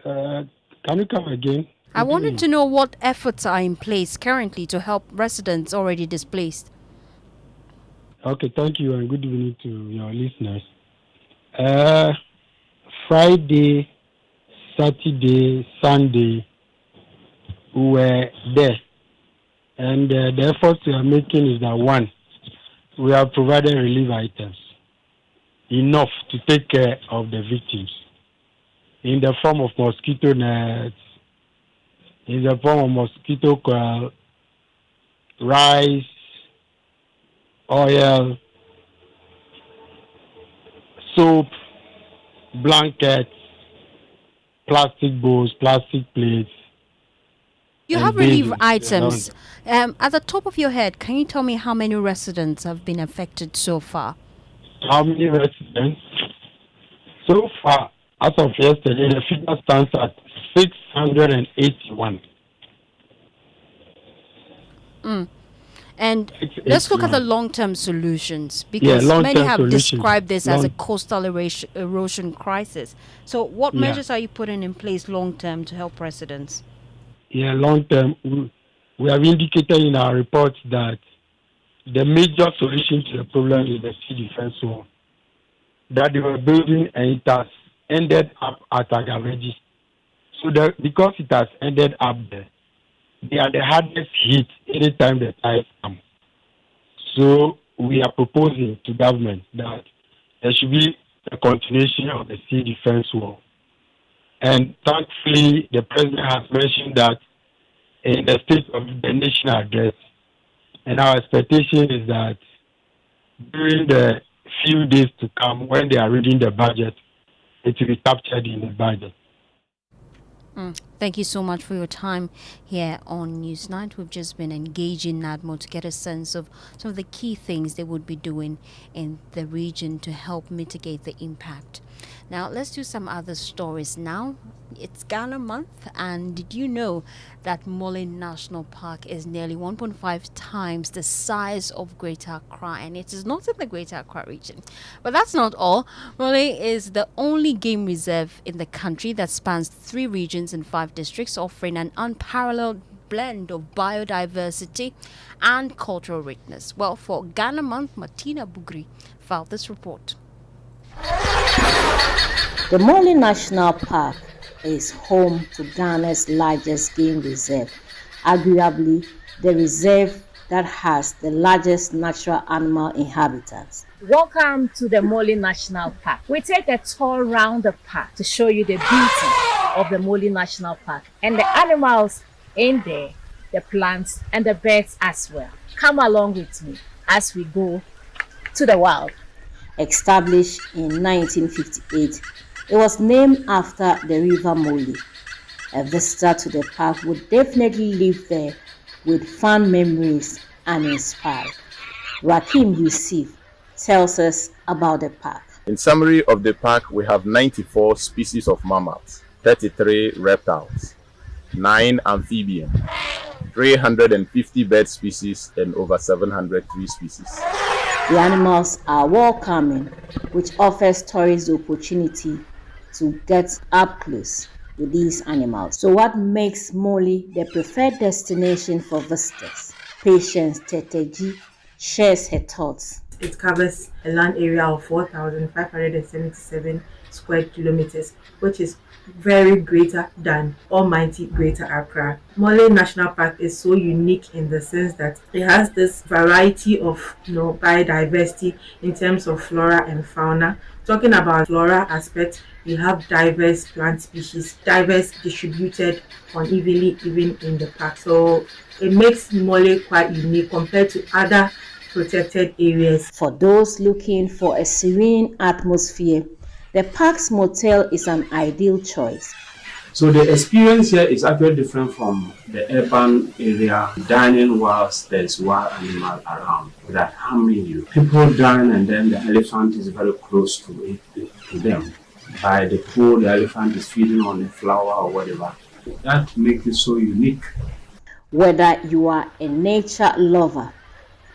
Can you come again? I wanted to know what efforts are in place currently to help residents already displaced. Okay, thank you and good evening to your listeners. Friday, Saturday, Sunday, we were there. And the efforts we are making is that one, we have provided relief items, enough to take care of the victims, in the form of mosquito nets, in the form of mosquito coil, rice, oil, soap, blankets, plastic bowls, plastic plates. You have relief items. At the top of your head, can you tell me how many residents have been affected so far? How many residents? So far, as of yesterday, the figure stands at 681. And let's look at the long-term solutions, because many have described this as a coastal erosion crisis. So what measures are you putting in place long-term to help residents? Yeah, long-term, we have indicated in our report that the major solution to the problem is the sea defense wall that they were building, and it has ended up at Agaveji. So because it has ended up there, they are the hardest hit anytime the tides come. So we are proposing to government that there should be a continuation of the sea defense wall. And thankfully, the president has mentioned that in the State of the Nation address. And our expectation is that during the few days to come, when they are reading the budget, it will be captured in the budget. Thank you so much for your time here on Newsnight. We've just been engaging NADMO to get a sense of some of the key things they would be doing in the region to help mitigate the impact. Now, let's do some other stories now. It's Ghana month, and did you know that Mole National Park is nearly 1.5 times the size of Greater Accra, and it is not in the Greater Accra region. But that's not all. Mole is the only game reserve in the country that spans 3 regions and 5 districts, offering an unparalleled blend of biodiversity and cultural richness. Well, for Ghana month, Martina Bugri filed this report. The Mole National Park is home to Ghana's largest game reserve, arguably the reserve that has the largest natural animal inhabitants. Welcome to the Mole National Park. We take a tour around the park to show you the beauty of the Mole National Park and the animals in there, the plants and the birds as well. Come along with me as we go to the wild. Established in 1958, it was named after the River Mole. A visitor to the park would definitely live there with fond memories and inspired. Rakim Yusuf tells us about the park. In summary of the park, we have 94 species of mammals, 33 reptiles, 9 amphibians, 350 bird species, and over 700 tree species. The animals are welcoming, which offers tourists the opportunity to get up close with these animals. So what makes Mole the preferred destination for visitors? Patience Teteji shares her thoughts. It covers a land area of 4,577 square kilometers, which is very greater than almighty Greater Accra. Mole National Park is so unique in the sense that it has this variety of biodiversity in terms of flora and fauna. Talking about flora aspect, we have diverse plant species, diverse distributed unevenly even in the park. So it makes Mole quite unique compared to other protected areas. For those looking for a serene atmosphere, the park's motel is an ideal choice. So the experience here is actually different from the urban area dining whilst there's wild animal around without harming you. People dine and then the elephant is very close to them. By the pool, the elephant is feeding on a flower or whatever. That makes it so unique. Whether you are a nature lover,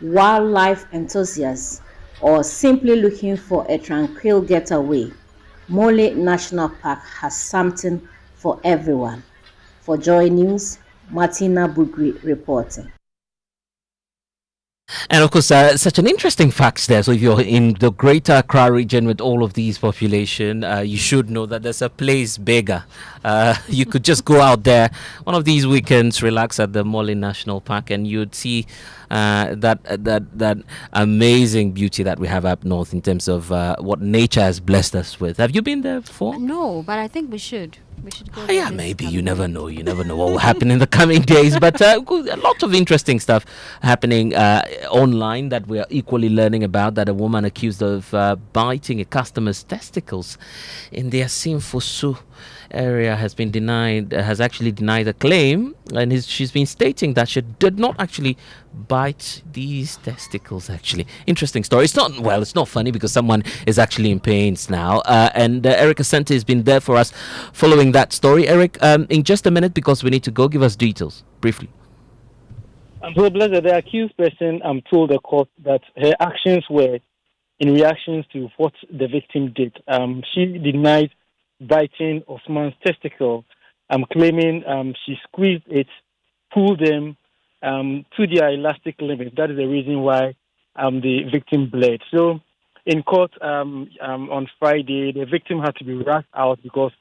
wildlife enthusiast, or simply looking for a tranquil getaway, Mole National Park has something for everyone. For Joy News, Martina Bugri reporting. And of course, such an interesting fact there. So if you're in the Greater Accra region with all of these population, you should know that there's a place bigger. You could just go out there one of these weekends, relax at the Mole National Park, and you'd see that amazing beauty that we have up north in terms of what nature has blessed us with. Have you been there before? No, but I think we should. We should go. Yeah, maybe. You never know. You never know what will happen in the coming days. But a lot of interesting stuff happening online that we are equally learning about. That a woman accused of biting a customer's testicles in the Asimfosu area has actually denied the claim, and she's been stating that she did not actually bite these testicles. Actually, interesting story. It's not funny because someone is actually in pains now, and Eric Asante has been there for us following that story. Eric, in just a minute, because we need to go, give us details briefly. I'm so blessed that the accused person told the court that her actions were in reactions to what the victim did. She denied biting Osman's testicle. Claiming she squeezed it, pulled them to their elastic limit. That is the reason why the victim bled. So in court on Friday, the victim had to be rushed out because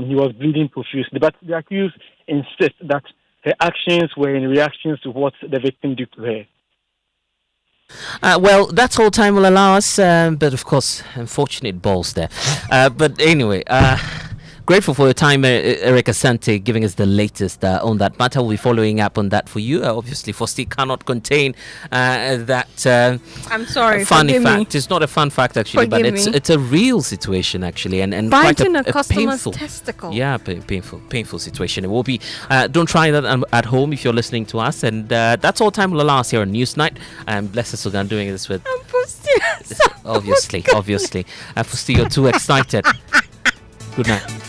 he was bleeding profusely. But the accused insists that her actions were in reactions to what the victim did to her. Well, that's all time will allow us, but of course, unfortunate balls there. But anyway, Grateful for your time, Eric Asante, giving us the latest on that matter. We'll be following up on that for you. Obviously, Fostina cannot contain that I'm sorry, funny forgive fact. me. It's not a fun fact, actually, but Forgive me. it's a real situation, actually, and quite Biting a a customer's painful, testicle. yeah, painful situation. It will be. Don't try that at home if you're listening to us. And that's all time will last here on Newsnight. Bless us, Sogah, doing this with. Obviously. Fostina, you're too excited. Good night.